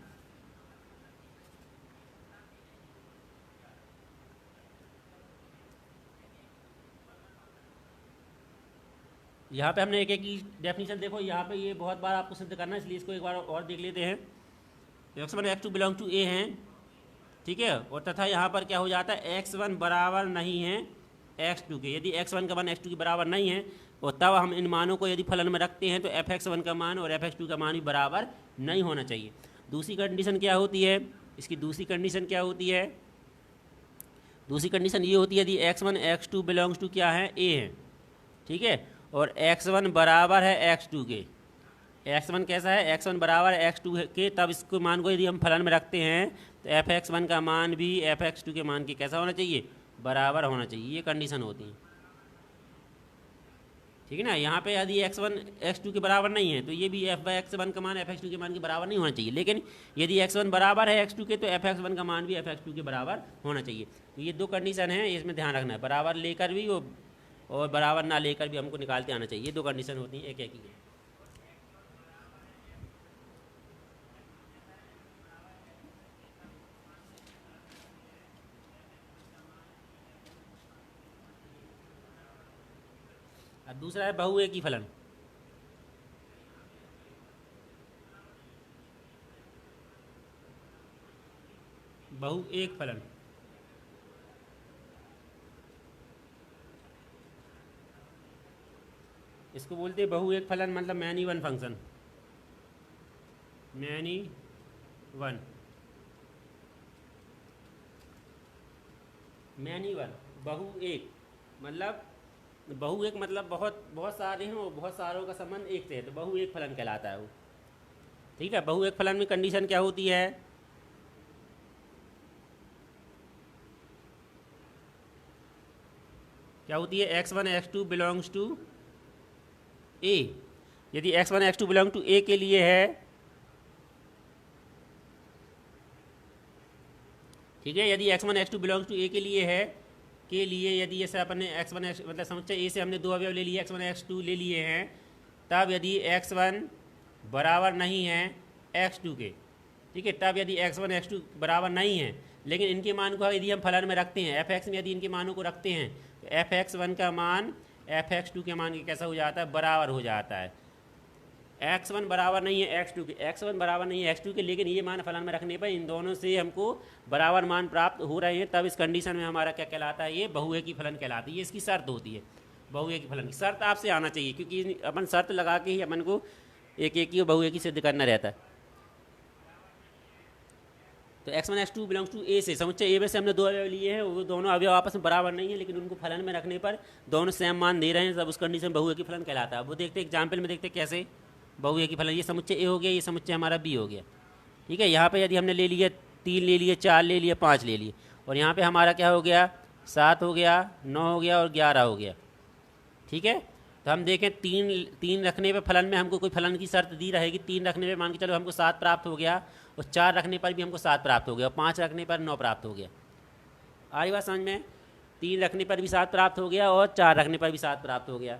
यहाँ पे हमने एक एक की डेफिनेशन देखो, यहाँ पे ये बहुत बार आपको सिद्ध करना है, इसलिए इसको एक बार और देख लेते हैं। x1 x2 बिलोंग टू ए हैं, ठीक है, और तथा यहाँ पर क्या हो जाता है? x1 बराबर नहीं है x2 के। यदि x1 का मान x2 के बराबर नहीं है और तब हम इन मानों को यदि फलन में रखते हैं, तो fx1 का मान और fx2 का मान भी बराबर नहीं होना चाहिए। दूसरी कंडीशन क्या होती है? इसकी दूसरी कंडीशन क्या होती है? दूसरी कंडीशन ये होती है यदि x1 x2 बिलोंग्स टू क्या है? ए है, ठीक है, और x1 बराबर है x2 के, x1 कैसा है, x1 बराबर x2 के, तब इसको मान को यदि हम फलन में रखते हैं तो fx1 का मान भी fx2 के मान के कैसा होना चाहिए, बराबर होना चाहिए। ये कंडीशन होती है, ठीक है ना। यहाँ पे यदि x1 x2 के बराबर नहीं है तो ये भी f/x1 का मान fx2 के मान के बराबर नहीं होना चाहिए। लेकिन यदि x1 बराबर है x2 के तो fx1 का मान भी fx2 के बराबर होना चाहिए। तो ये दो कंडीशन है, इसमें ध्यान रखना है, बराबर लेकर भी और बराबर ना लेकर भी हमको निकालते आना चाहिए। ये दो कंडीशन होती हैं एक एक ही। अब दूसरा है बहु एक ही फलन। बहु एक फलन, इसको बोलते हैं बहु एक फलन, मतलब many one function, many one, many one बहु एक मतलब, बहु एक मतलब बहुत बहुत सारे हैं और बहुत सारों का संबंध एक से है, तो बहु एक फलन कहलाता है वो, ठीक है। बहु एक फलन में कंडीशन क्या होती है, क्या होती है, x1 x2 बिलोंग्स टू ए। यदि x1 x2 बिलोंग टू ए के लिए है, ठीक है, यदि x1 x2 बिलोंग्स टू ए के लिए है, के लिए यदि जैसे अपने x1 x मतलब समुच्चय ए से हमने दो अवयव ले लिए x1 x2 ले लिए हैं, तब यदि x1 बराबर नहीं है x2 के, ठीक है, तब यदि x1 x2 बराबर नहीं है, लेकिन इनके मान को यदि हम फलन में रखते हैं, fx में यदि इनके मानों को रखते हैं तो fx1 का मान fx2 के मान के कैसा हो जाता है, बराबर हो जाता है। x1 बराबर नहीं है x2 के, x1 बराबर नहीं है x2 के, लेकिन ये मान फलन में रखने पर इन दोनों से हमको बराबर मान प्राप्त हो रहे हैं, तब इस कंडीशन में हमारा क्या कहलाता है, ये बहुएकी फलन कहलाती है। ये इसकी शर्त होती है, बहुएकी फलन की शर्त आपसे आना चाहिए, क्योंकि अपन शर्त लगा के ही अपन को एक एक और बहुएकी सिद्ध करना रहता है। तो x1 x2 बिलोंग्स टू ए से, समुच्चय ए में से हमने दो अवयव लिए हैं, वो दोनों अवयव आपस में बराबर नहीं है, लेकिन उनको फलन में रखने पर दोनों सेम मान दे रहे हैं, तब उस कंडीशन में बहुएकी फलन कहलाता है। वो देखते हैं एग्जाम्पल में, देखते हैं कैसे बहुएकी फलन। ये समुच्चय ए हो गया, ये समुच्चय हमारा बी हो गया, ठीक है। यहाँ पे यदि हमने ले लिया 3 ले लिए, 4 ले लिए, 5 ले लिए, और यहाँ पे हमारा क्या हो गया, 7 हो गया, 9 हो गया और 11 हो गया, ठीक है। तो हम देखें 3 रखने पे फलन में हमको कोई फलन की शर्त दी रहेगी, 3 रखने पे मान के चलो हमको 7 प्राप्त हो गया, और 4 रखने पर भी हमको 7 प्राप्त हो गया, और 5 रखने पर 9 प्राप्त हो गया। आ रही बात समझ में, 3 रखने पर भी 7 प्राप्त हो गया और 4 रखने पर भी 7 प्राप्त हो गया,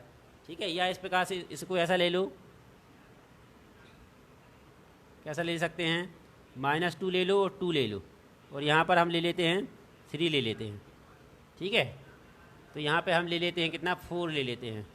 ठीक है। या इस प्रकार से इसको ऐसा ले लो, कैसा ले सकते हैं, -2 ले लो और 2 ले लो, और यहाँ पर हम ले लेते हैं 3 ले लेते हैं, ठीक है। तो यहाँ पे हम ले लेते हैं कितना, 4 ले लेते हैं।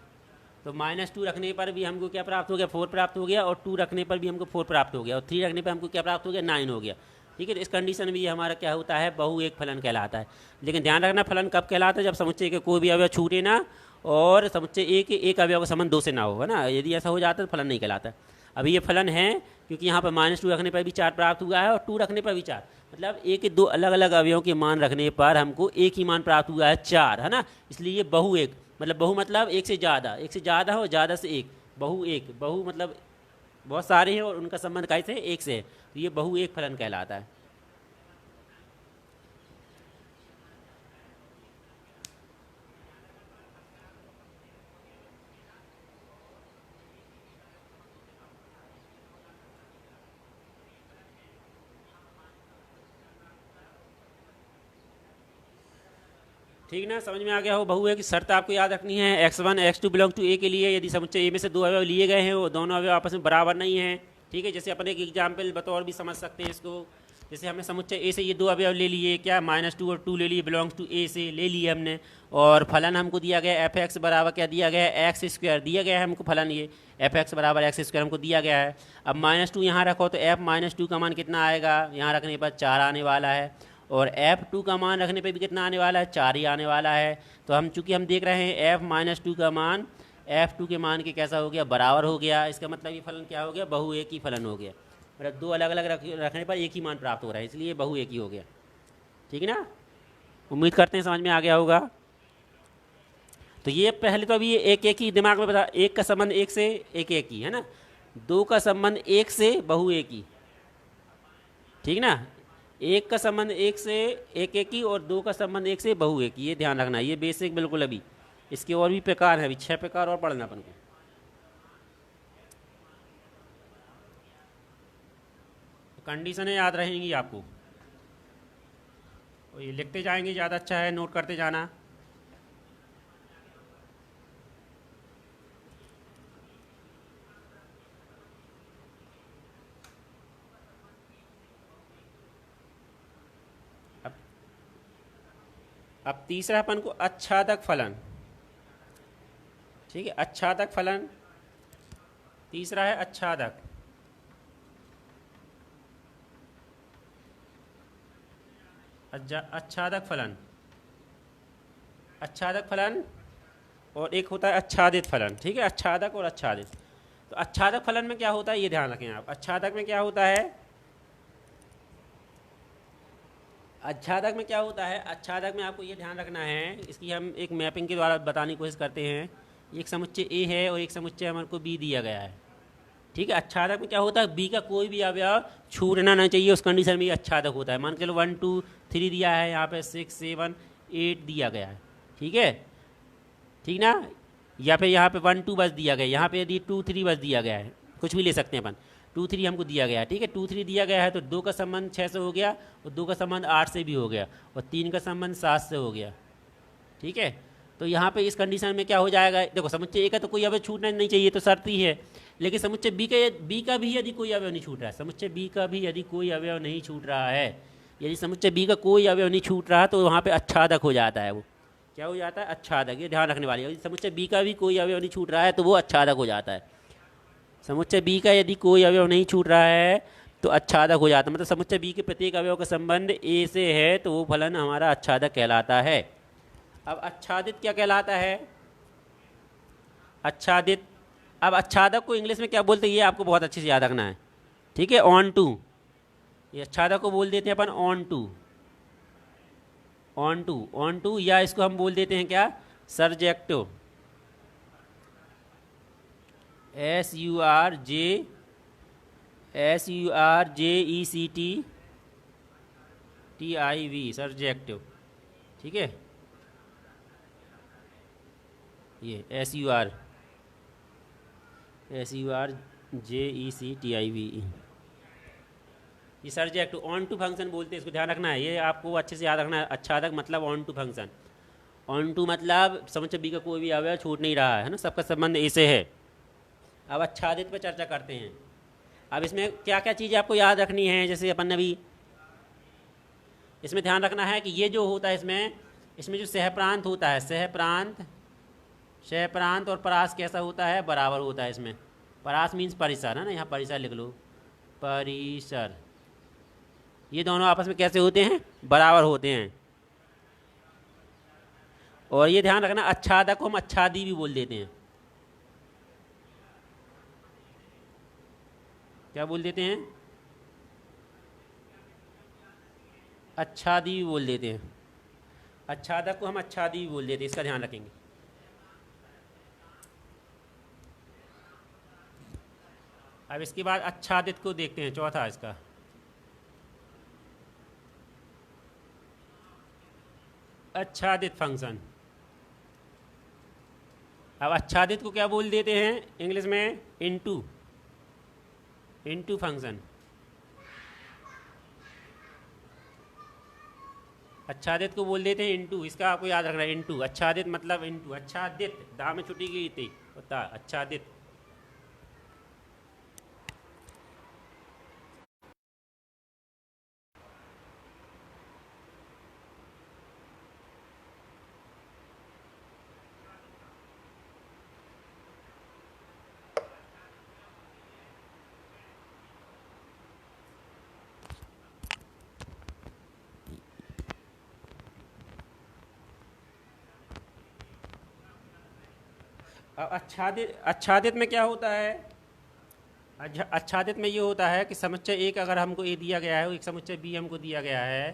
तो -2 रखने पर भी हमको क्या प्राप्त हो गया, 4 प्राप्त हो गया, और 2 रखने पर भी हमको 4 प्राप्त हो गया, और 3 रखने पर हमको क्या प्राप्त हो गया, 9 हो गया, ठीक है। तो इस कंडीशन में ये हमारा क्या होता है, बहु एक फलन कहलाता है। लेकिन ध्यान रखना, फलन कब कहलाता है, जब समुच्चय के कोई भी अवयव छूटे ना और समुच्चय ए के एक अवयव का संबंध 2 से ना हो, है ना। यदि ऐसा हो जाता है तो फलन नहीं कहलाता। अभी ये फलन है क्योंकि यहाँ पर -2 रखने पर भी 4 प्राप्त हुआ है और 2 रखने पर भी 4, मतलब एक के 2 अलग अलग अवयवों के मान रखने पर हमको एक ही मान प्राप्त हुआ है 4, है ना। इसलिए ये बहु एक, मतलब बहु मतलब एक से ज़्यादा हो, ज़्यादा से एक, बहु एक, बहु मतलब बहुत सारे हैं और उनका संबंध कैसे, एक से है, तो ये बहु एक फलन कहलाता है। ठीक ना, समझ में आ गया हो। बहु की शर्त आपको याद रखनी है, x1 x2 बिलोंग टू ए के लिए यदि समुच्चय ए में से दो अवयव लिए गए हैं, वो दोनों अवयव आपस में बराबर नहीं हैं, ठीक है। जैसे अपन एक एग्जाम्पल बतौर भी समझ सकते हैं इसको, जैसे हमने समुच्चय ए से ये दो अवयव ले लिए, क्या -2 और 2 ले लिए, बिलोंग्स टू ए से ले लिए हमने, और फलन हमको दिया गया f(x) बराबर क्या दिया गया है, x² दिया गया है हमको फलन, ये f(x) बराबर x² हमको दिया गया है। अब -2 यहाँ रखो तो f -2 का मान कितना आएगा, यहाँ रखने पर 4 आने वाला है, और f2 का मान रखने पे भी कितना आने वाला है, 4 ही आने वाला है। तो हम चूंकि हम देख रहे हैं f -2 का मान f2 के मान के कैसा हो गया, बराबर हो गया। इसका मतलब ये फलन क्या हो गया, बहु एक ही फलन हो गया, मतलब 2 अलग अलग रखने पर एक ही मान प्राप्त हो रहा है, इसलिए बहु एक ही हो गया, ठीक है ना। उम्मीद करते हैं समझ में आ गया होगा। तो ये पहले तो अभी एक एक ही दिमाग में बता, एक का संबंध एक से एक एक ही, है ना। दो का संबंध एक से बहु एक ही, ठीक ना। एक का संबंध एक से एक एक ही और दो का संबंध एक से बहु एक, ये ध्यान रखना, ये बेसिक बिल्कुल। अभी इसके और भी प्रकार हैं, अभी 6 प्रकार और पढ़ना अपन को। कंडीशनें याद रहेंगी आपको, और ये लिखते जाएंगे ज़्यादा अच्छा है, नोट करते जाना। अब अब तीसरा अपन को अच्छादक फलन, ठीक है, अच्छादक फलन तीसरा है अच्छादक। अच्छादक फलन, अच्छादक फलन और एक होता है आच्छादित फलन, ठीक है, अच्छादक और आच्छादित। तो अच्छादक फलन में क्या होता है ये ध्यान रखें आप। अच्छादक में क्या होता है, अच्छादक में क्या होता है, अच्छादक में आपको ये ध्यान रखना है, इसकी हम एक मैपिंग के द्वारा बताने की कोशिश करते हैं। एक समुच्चय ए है और एक समुच्चय हमारे को बी दिया गया है, ठीक है। अच्छादक में क्या होता है, बी का कोई भी अवयव छूटना नहीं चाहिए, उस कंडीशन में ये अच्छादक होता है। मान के चलो 1 2 3 दिया है, यहाँ पे 6 7 8 दिया गया है, ठीक है, ठीक ना। या फिर यहाँ पे 1 2 बस दिया गया है, यहाँ पे यदि 2 3 बस दिया गया है, कुछ भी ले सकते हैं अपन। 2 3 हमको दिया गया है, ठीक है, 2 3 दिया गया है, तो 2 का संबंध 6 से हो गया, और 2 का संबंध 8 से भी हो गया, और 3 का संबंध 7 से हो गया, ठीक है। तो यहाँ पे इस कंडीशन में क्या हो जाएगा, देखो समुच्चय ए का तो कोई अवयव छूटना नहीं चाहिए, तो शर्त ही है। लेकिन समुच्चय बी का भी यदि कोई अवयव नहीं छूट रहा है, समुच्चय बी का भी यदि कोई अवयव नहीं छूट रहा है, यदि समुच्चय बी का कोई अवयव नहीं छूट रहा, तो वहाँ पे अच्छादक हो जाता है। वो क्या हो जाता है, अच्छादक, ये ध्यान रखने वाली है। यदि समुच्चय बी का भी कोई अवयव नहीं छूट रहा है तो वो अच्छादक हो जाता है। समुच्चय बी का यदि कोई अवयव नहीं छूट रहा है तो अच्छादक हो जाता है, मतलब समुच्चय बी के प्रत्येक अवयव का संबंध ए से है, तो वो फलन हमारा अच्छादक कहलाता है। अब आच्छादित क्या कहलाता है, आच्छादित। अब आच्छादक को इंग्लिश में क्या बोलते हैं ये आपको बहुत अच्छे से याद रखना है, ठीक है। ऑन टू, ये आच्छादक को बोल देते हैं अपन onto, onto, onto, या इसको हम बोल देते हैं क्या, सरजेक्टिव, SURJECTIV, सरजेक्टिव, ठीक है। ये SURJECTIV, ये सरजेक्टिव ऑन टू फंक्शन बोलते हैं, इसको ध्यान रखना है, ये आपको अच्छे से याद रखना है। अच्छादक मतलब onto function, onto मतलब समुच्चय बी का कोई भी अवयव छूट नहीं रहा है ना, सबका संबंध ए से है। अब आच्छादित पर चर्चा करते हैं। अब इसमें क्या क्या चीज़ें आपको याद रखनी है, जैसे अपन ने भी इसमें ध्यान रखना है कि ये जो होता है इसमें जो सहप्रांत होता है, सहप्रांत और परास कैसा होता है, बराबर होता है। इसमें परास मीन्स परिसर है ना, यहाँ परिसर लिख लो, परिसर, ये दोनों आपस में कैसे होते हैं, बराबर होते हैं। और ये ध्यान रखना, अच्छादक को हम अच्छादी भी बोल देते हैं, क्या बोल देते हैं, अच्छादी भी बोल देते हैं। अच्छादक को हम अच्छादी भी बोल देते हैं, इसका ध्यान रखेंगे। अब इसके बाद अच्छादित को देखते हैं, चौथा इसका। अच्छादित फंक्शन, अब अच्छादित को क्या बोल देते हैं इंग्लिश में, इनटू, इनटू फंक्शन। अच्छादित को बोल देते हैं इनटू, इसका आपको याद रखना है, इनटू, अच्छादित मतलब इनटू, अच्छादित दा में छुट्टी गई थी होता अच्छादित। अब आच्छादित में क्या होता है, आच्छादित में ये होता है कि समुच्चय एक अगर हमको ए दिया गया है, एक समुच्चय बी हमको दिया गया है,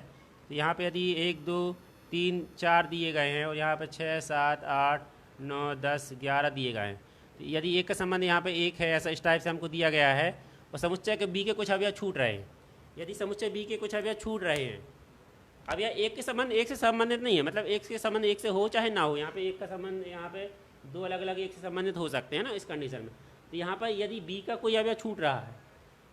तो यहाँ पे यदि 1 2 3 4 दिए गए हैं, और यहाँ पे 6 7 8 9 10 11 दिए गए हैं, तो यदि एक का संबंध यहाँ पे एक है, ऐसा इस टाइप से हमको दिया गया है, और समुच्चय के बी के कुछ अवयव छूट रहे हैं, यदि समुच्चय बी के कुछ अवयव छूट रहे हैं, अब यह एक के संबंध एक से संबंधित नहीं है, मतलब एक के संबंध एक से हो चाहे ना हो, यहाँ पे एक का संबंध, यहाँ पे दो अलग अलग एक से संबंधित हो सकते हैं ना इस कंडीशन में। तो यहाँ पर यदि बी का कोई अवयव छूट रहा है,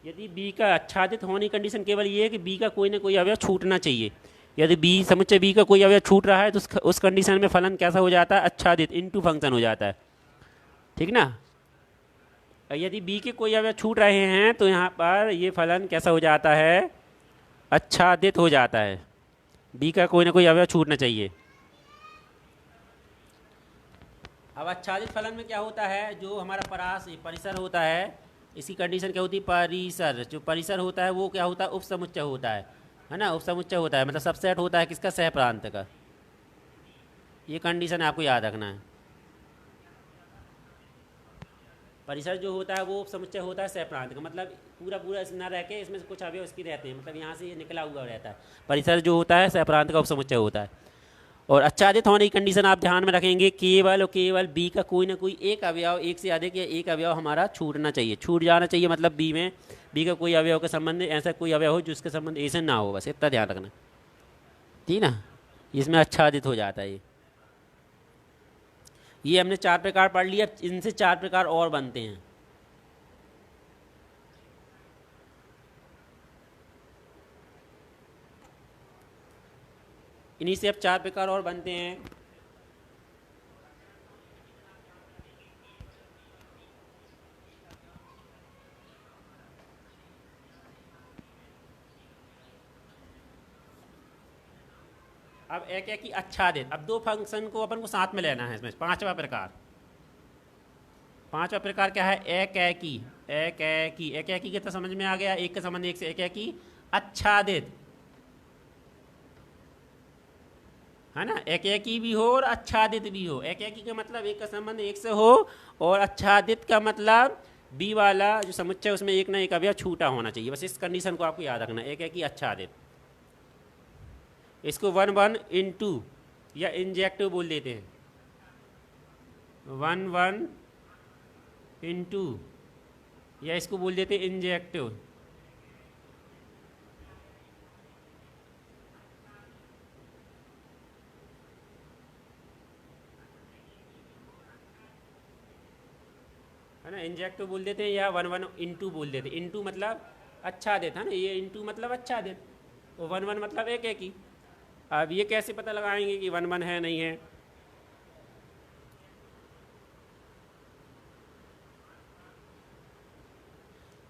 यदि बी का आच्छादित होने की कंडीशन केवल ये है कि बी का कोई ना कोई अवयव छूटना चाहिए। यदि बी समुच्चय बी का कोई अवयव छूट रहा है तो उस कंडीशन में फलन कैसा हो जाता है, आच्छादित इनटू फंक्शन हो जाता है, ठीक ना। यदि बी के कोई अवयव छूट रहे हैं तो यहाँ पर ये फलन कैसा हो जाता है, आच्छादित हो जाता है। बी का कोई ना कोई अवयव छूटना चाहिए। अब आच्छादित फलन में क्या होता है, जो हमारा परिसर होता है, इसकी कंडीशन क्या होती है, परिसर, जो परिसर होता है वो क्या होता है, उप समुच्चय होता है ना, उप समुच्चय होता है, मतलब सबसेट होता है किसका, सह प्रांत का। ये कंडीशन आपको याद रखना है। परिसर जो होता है वो उप समुच्चय होता है सह प्रांत का, मतलब पूरा पूरा ना रह के इसमें कुछ अवयव इसकी रहते हैं, मतलब यहाँ से ये निकला हुआ रहता है। परिसर जो होता है सह प्रांत का उप समुच्चय होता है। और आच्छादित होने की कंडीशन आप ध्यान में रखेंगे, केवल और केवल बी का कोई ना कोई एक अवयव, एक से अधिक या एक अवयव हमारा छूटना चाहिए, छूट जाना चाहिए, मतलब बी में बी का कोई अवयव के संबंध में ऐसा कोई अवयव हो जिसके संबंध ए से ना हो, बस इतना ध्यान रखना, ठीक ना। इसमें आच्छादित हो जाता है ये हमने 4 प्रकार पढ़ लिया, इनसे 4 प्रकार और बनते हैं। इन्हीं से अब 4 प्रकार और बनते हैं। अब एक है कि आच्छादित, अब दो फंक्शन को अपन को साथ में लेना है इसमें। पांचवा प्रकार क्या है, एक की के तो समझ में आ गया, एक का संबंध एक से, एक है कि आच्छादित, है ना, एक की भी हो और आच्छादित भी हो। एक की का मतलब एक का संबंध एक से हो, और आच्छादित का मतलब बी वाला जो समुच्चय उसमें एक ना एक अवयव छूटा होना चाहिए। बस इस कंडीशन को आपको याद रखना, एक की आच्छादित। इसको 1 1 इंटू या इंजेक्टिव बोल देते हैं, 1 1 इंटू, या इसको बोल देते हैं इंजेक्टिव। है ना, इंजेक्टिव बोल देते हैं, या 1 1 इंटू बोल देते हैं। इंटू मतलब आच्छादित, है ना, ये इंटू मतलब आच्छादित, और 1 1 मतलब एक ही। अब ये कैसे पता लगाएंगे कि 1 1 है नहीं है,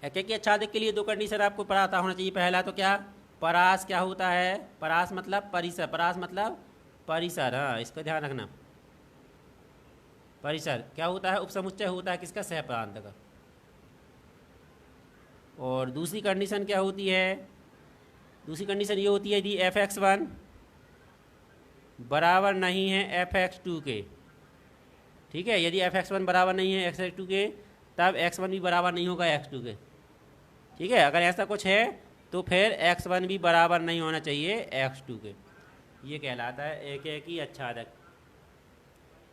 एक की आच्छादित के लिए दो कंडीशन आपको पता होना चाहिए। पहला तो क्या, परास क्या होता है, परास मतलब परिसर, परास मतलब परिसर, हाँ इसको ध्यान रखना। परिसर क्या होता है, उपसमुच्चय होता है किसका, सह प्रांत का। और दूसरी कंडीशन क्या होती है, दूसरी कंडीशन ये होती है यदि f(x1) बराबर नहीं है f(x2) के, ठीक है, यदि f(x1) बराबर नहीं है x(2) के, तब x1 भी बराबर नहीं होगा x2 के, ठीक है। अगर ऐसा कुछ है तो फिर x1 भी बराबर नहीं होना चाहिए x2 के। ये कहलाता है एक ही आच्छादक,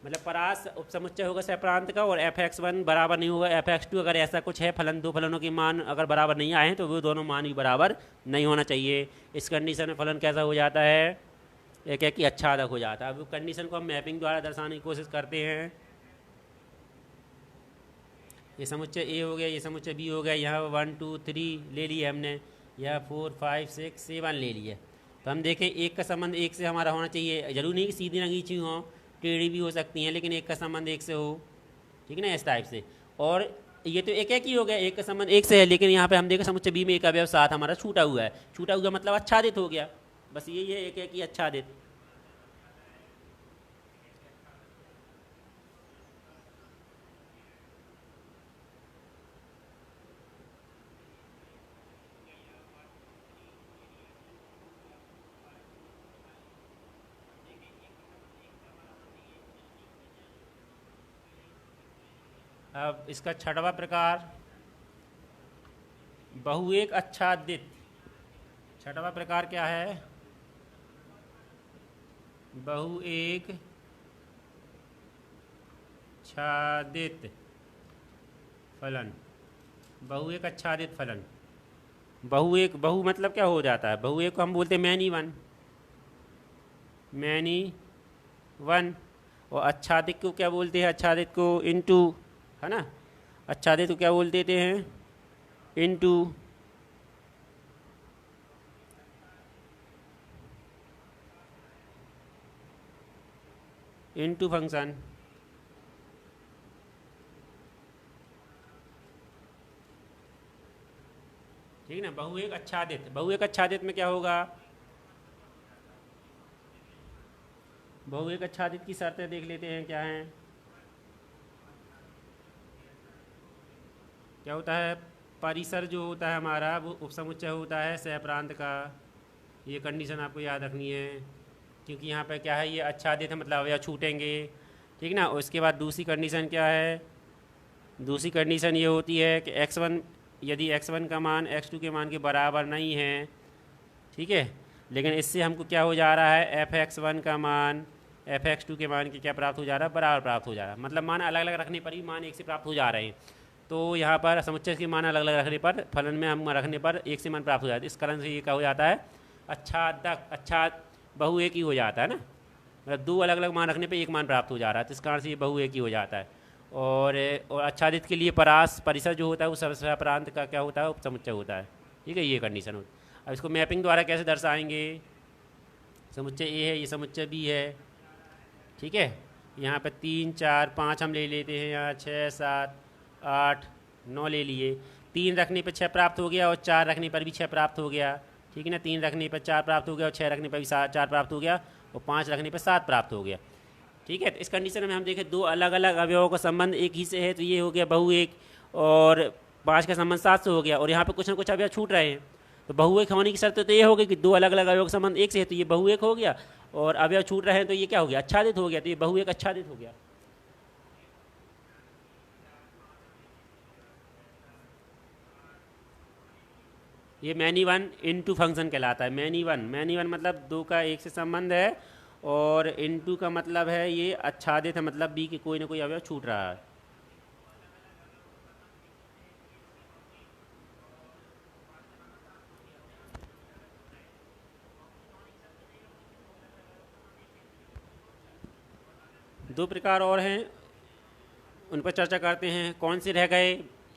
मतलब परास उपसमुच्चय होगा सह प्रांत का, और f(x1) बराबर नहीं होगा f(x2). अगर ऐसा कुछ है, फलन दो फलनों के मान अगर बराबर नहीं आए हैं तो वो दोनों मान भी बराबर नहीं होना चाहिए। इस कंडीशन में फलन कैसा हो जाता है, एक ही आच्छादक हो जाता है। अब कंडीशन को हम मैपिंग द्वारा दर्शाने की कोशिश करते हैं। ये समुच्चय ए हो गया, ये समुच्चय बी हो गया, यहाँ 1 2 3 ले लिए हमने, यह 4 5 6 7 ले लिए। तो हम देखें एक का संबंध एक से हमारा होना चाहिए, जरूरी नहीं कि सीधी रंगीची हो, टेढ़ी भी हो सकती हैं, लेकिन एक का संबंध एक से हो, ठीक है ना, इस टाइप से। और ये तो एक ही हो गया, एक का संबंध एक से है, लेकिन यहाँ पे हम देखें समुच्चय बी में एक अवयव साथ हमारा छूटा हुआ है, छूटा हुआ मतलब आच्छादित हो गया, बस यही है एक ही आच्छादित। अब इसका छठवां प्रकार, बहुएक आच्छादित। छठवां प्रकार क्या है, बहुएक आच्छादित। फलन, बहु एक आच्छादित फलन। बहु मतलब क्या हो जाता है, बहु एक को हम बोलते हैं मैनी वन, मैनी वन। और आच्छादित को क्या बोलते हैं, आच्छादित को इनटू, है ना। आच्छादित को क्या बोल देते हैं, इनटू। इनटू फंक्शन, ठीक ना। बहु एक आच्छादित, बहु एक आच्छादित में क्या होगा, बहु एक आच्छादित की शर्तें देख लेते हैं क्या हैं। क्या होता है, परिसर जो होता है हमारा वो उपसमुच्चय होता है सहप्रांत का। ये कंडीशन आपको याद रखनी है, क्योंकि यहाँ पे क्या है, ये आच्छादित है मतलब अवयव छूटेंगे, ठीक ना। और इसके बाद दूसरी कंडीशन क्या है, दूसरी कंडीशन ये होती है कि x1, यदि x1 का मान x2 के मान के बराबर नहीं है, ठीक है, लेकिन इससे हमको क्या हो जा रहा है, f(x1) का मान f(x2) के मान के क्या प्राप्त हो जा रहा है, बराबर प्राप्त हो जा रहा है। मतलब मान अलग अलग रखने पर ही मान एक से प्राप्त हो जा रहे हैं। तो यहाँ पर समुच्चय के मान अलग अलग रखने पर, फलन में हम रखने पर एक से मान प्राप्त हो जाता है। इस कारण से ये क्या हो जाता है, आच्छादक, अच्छा बहु एक ही हो जाता है ना। मतलब दो अलग अलग मान रखने पे एक मान प्राप्त हो जा रहा है, तो इस कारण से ये बहु एक ही हो जाता है। और आच्छादित के लिए परास, परिसर जो होता है वो सहप्रांत का क्या होता है, उपसमुच्चय होता है, ठीक है, ये कंडीशन होती है। अब इसको मैपिंग द्वारा कैसे दर्शाएंगे, समुच्चय ए है, ये समुच्चय बी है, ठीक है। यहाँ पे 3 4 5 हम ले लेते हैं, यहाँ 6 7 8 9 ले लिए। 3 रखने पर 6 प्राप्त हो गया और 4 रखने पर भी 6 प्राप्त हो गया, ठीक है ना। 3 रखने पर 4 प्राप्त हो गया और 6 रखने पर भी 4 प्राप्त हो गया और 5 रखने पर 7 प्राप्त हो गया, ठीक है। तो इस कंडीशन में हम देखें दो अलग अलग अवयवों का संबंध एक ही से है, तो ये हो गया बहु एक, और 5 का संबंध 7 से हो गया। और यहाँ पे कुछ ना कुछ अवयव छूट रहे हैं, तो बहु एक होने की शर्त तो ये हो गई कि दो अलग अलग अवयव का संबंध एक से है, तो ये बहु एक हो गया। और अवयव छूट रहे हैं तो ये क्या हो गया, आच्छादित हो गया, तो ये बहु एक आच्छादित हो गया। ये मैनी वन इनटू फंक्शन कहलाता है। मैनी वन, मैनी वन मतलब दो का एक से संबंध है, और इनटू का मतलब है ये आच्छादित है, मतलब बी के कोई ना कोई अवयव छूट रहा है। दो प्रकार और हैं, उन पर चर्चा करते हैं। कौन से रह गए,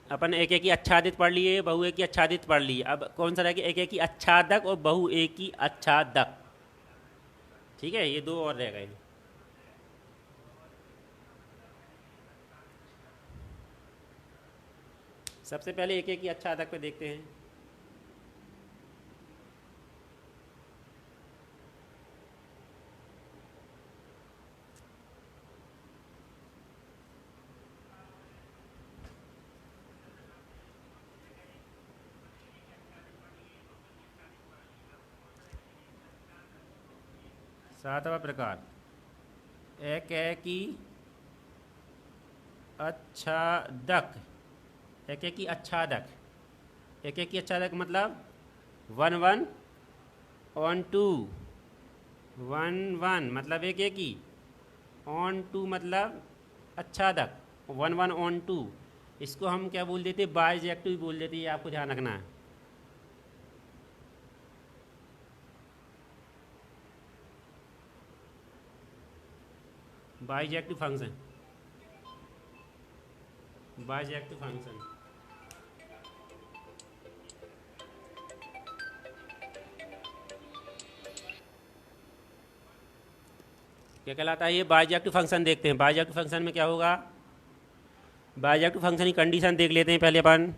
अपन एक एक ही आच्छादित पढ़ लिए, बहु एक ही आच्छादित पढ़ लिए। अब कौन सा रह गया, एक एक ही आच्छादक और बहु एक ही आच्छादक, ठीक है, ये दो और रह गए। सबसे पहले एक एक ही आच्छादक पे देखते हैं। सातवां प्रकार, एक ही आच्छादक, एक ही आच्छादक, एक ही आच्छादक मतलब 1 1 ऑन 2, 1 1 मतलब एक ही, ऑन 2 मतलब आच्छादक, 1 1 ऑन 2। इसको हम क्या बोल देते, बाइजेक्टिव बोल देते, ये आपको ध्यान रखना है। बाइजेक्टिव फंक्शन, बाइजेक्टिव फंक्शन क्या कहलाता है, ये बाइजेक्टिव फंक्शन देखते हैं। बाइजेक्टिव फंक्शन में क्या होगा, बाइजेक्टिव फंक्शन की कंडीशन देख लेते हैं पहले अपन।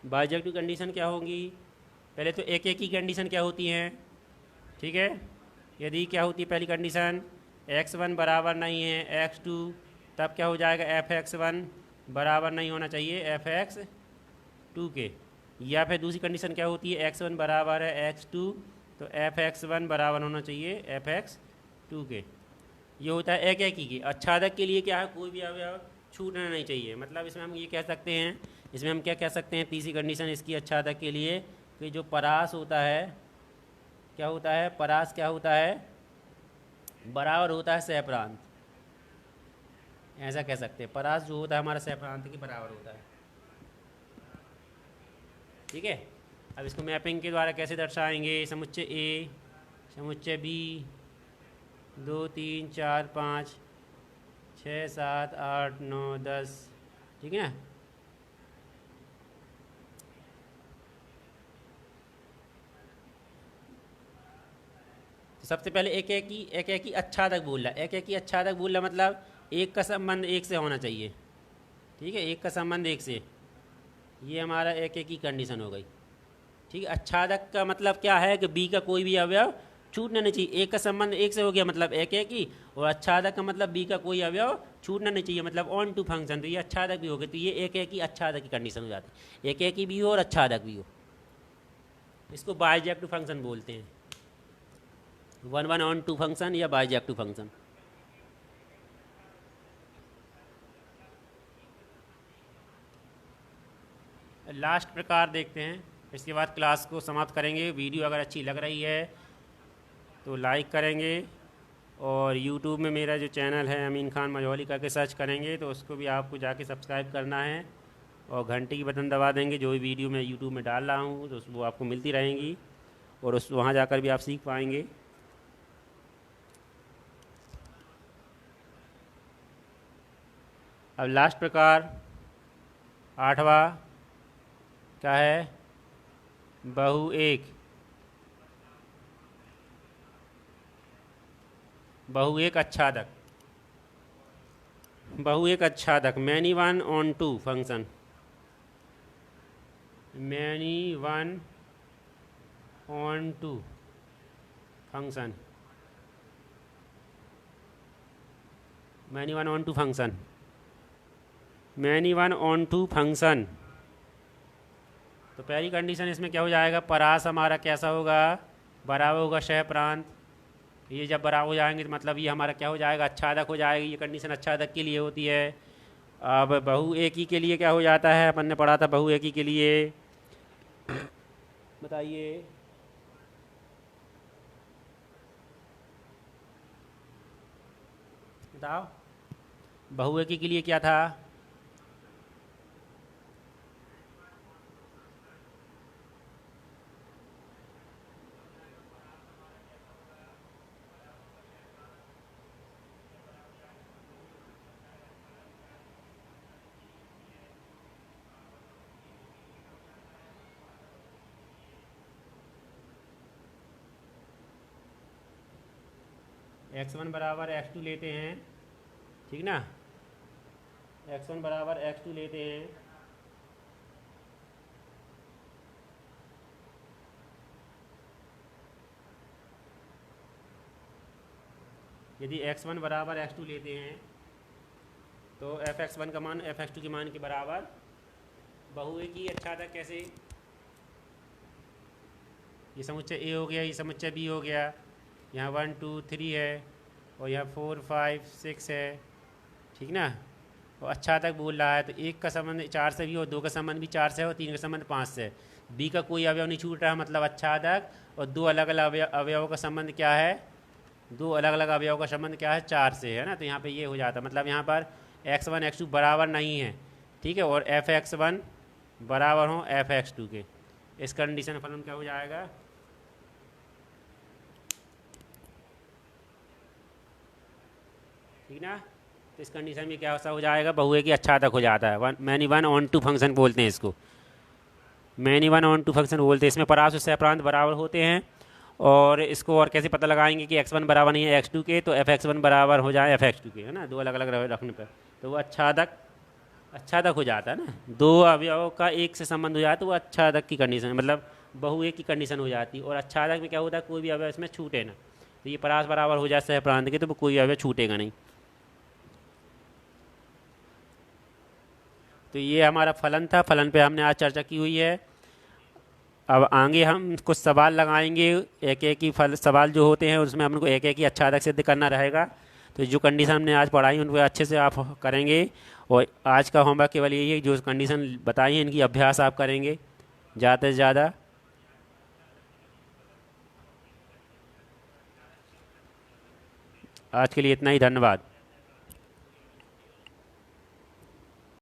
बाइजेक्टिव कंडीशन क्या होंगी, पहले तो एक एक की कंडीशन क्या होती हैं, ठीक है। यदि क्या होती है पहली कंडीशन, x1 बराबर नहीं है x2, तब क्या हो जाएगा, f(x1) बराबर नहीं होना चाहिए f(x2) के। या फिर दूसरी कंडीशन क्या होती है, x1 बराबर है x2, तो f(x1) बराबर होना चाहिए f(x2) के। ये होता है एक एक ही के। अच्छादक के लिए क्या है, कोई भी अवयव छूटना नहीं चाहिए। मतलब इसमें हम ये कह सकते हैं, इसमें हम क्या कह सकते हैं, तीसरी कंडीशन इसकी अच्छादक के लिए कि जो परास होता है, क्या होता है, परास क्या होता है, बराबर होता है सहप्रांत। ऐसा कह सकते हैं, परास जो होता है हमारा सहप्रांत के बराबर होता है। ठीक है। अब इसको मैपिंग के द्वारा कैसे दर्शाएंगे, समुच्चय ए, समुच्चय बी, 2 3 4 5 6 7 8 9 10। ठीक है। तो सबसे पहले एक एक ही अच्छादक बोल रहा है। एक एक ही अच्छादक बोल रहा मतलब एक का संबंध एक से होना चाहिए। ठीक है, एक का संबंध एक से, ये हमारा एक एक ही कंडीशन हो गई। ठीक है। अच्छादक का मतलब क्या है कि बी का कोई भी अवयव छूटना नहीं चाहिए। एक का संबंध एक से हो गया मतलब एक एक ही, और अच्छादक का मतलब बी का कोई अवयव छूटना नहीं चाहिए मतलब ऑन टू फंक्शन। तो ये अच्छादक भी हो गया। तो ये एक एक ही अच्छादक की कंडीशन हो जाती है, एक एक ही भी हो और अच्छादक भी हो। इसको बाइजेक्टिव फंक्शन बोलते हैं, 1 1 ऑन टू फंक्शन या बाइजेक्टिव फंक्शन। लास्ट प्रकार देखते हैं, इसके बाद क्लास को समाप्त करेंगे। वीडियो अगर अच्छी लग रही है तो लाइक करेंगे, और यूट्यूब में मेरा जो चैनल है अमीन खान मझौली करके सर्च करेंगे तो उसको भी आपको जाके सब्सक्राइब करना है, और घंटे की बटन दबा देंगे। जो भी वीडियो मैं यूट्यूब में डाल रहा हूँ तो वो आपको मिलती रहेंगी, और उस वहाँ जाकर भी आप सीख पाएंगे। अब लास्ट प्रकार 8वां क्या है, बहु एक। बहु एक अच्छादक, बहु एक अच्छादक, many one onto function, many one onto function, many one onto function, many one onto function. तो पहली कंडीशन इसमें क्या हो जाएगा, परास हमारा कैसा होगा, बराबर होगा सहप्रांत। ये जब बराबर हो जाएंगे तो मतलब ये हमारा क्या हो जाएगा, अच्छादक हो जाएगी। ये कंडीशन अच्छादक के लिए होती है। अब बहु एक ही के लिए क्या हो जाता है, अपन ने पढ़ा था बहु एक ही के लिए, बताइए। बताओ, बहु एक ही के लिए क्या था, x1 बराबर x2 लेते हैं। ठीक ना, x1 बराबर x2 लेते हैं। यदि x1 बराबर x2 लेते हैं तो fx1 का मान fx2 के मान के बराबर। बहु एक ही अच्छादक कैसे, ये समुच्चय ए हो गया, ये समुच्चय बी हो गया, यहाँ 1 2 3 है, और यहाँ 4 5 6 है। ठीक ना, और अच्छादक बोल रहा है तो एक का संबंध 4 से भी, और 2 का संबंध भी 4 से है, और 3 का संबंध 5 से है। बी का कोई अवयव नहीं छूट रहा है मतलब अच्छादक, और दो अलग अलग अवयवों का संबंध क्या है, दो अलग अलग अवयवों का संबंध क्या है, 4 से है ना। तो यहाँ पे ये हो जाता है, मतलब यहाँ पर x1 x2 बराबर नहीं है। ठीक है, और fx1 बराबर हो fx2 के। इस कंडीशन फलन क्या हो जाएगा, ठीक ना। तो इस कंडीशन में क्या ऐसा हो जाएगा, बहु एक ही अच्छादक हो जाता है। Many one onto function बोलते हैं इसको, many one onto function बोलते हैं। इसमें परास और सहप्रांत बराबर होते हैं। और इसको और कैसे पता लगाएंगे कि x1 बराबर नहीं है x2 के, तो fx1 बराबर हो जाए fx2 के, है ना। दो अलग अलग रखने पर तो वो अच्छादक हो जाता है ना। दो अवयवों का एक से संबंध हो जाता है तो वो अच्छादक की कंडीशन, मतलब बहु एक की कंडीशन हो जाती है। और अच्छादक में क्या होता है, कोई भी अवयव इसमें छूटे ना। तो ये परास बराबर हो जाए सहप्रांत के तो कोई अवयव छूटेगा नहीं। तो ये हमारा फलन था, फलन पे हमने आज चर्चा की हुई है। अब आगे हम कुछ सवाल लगाएंगे, एक एक ही सवाल जो होते हैं उसमें हमको एक एक ही अच्छादक सिद्ध करना रहेगा। तो जो कंडीशन हमने आज पढ़ाई उनको अच्छे से आप करेंगे। और आज का होमवर्क केवल यही है, जो कंडीशन बताई है इनकी अभ्यास आप करेंगे ज़्यादा से ज़्यादा। आज के लिए इतना ही, धन्यवाद।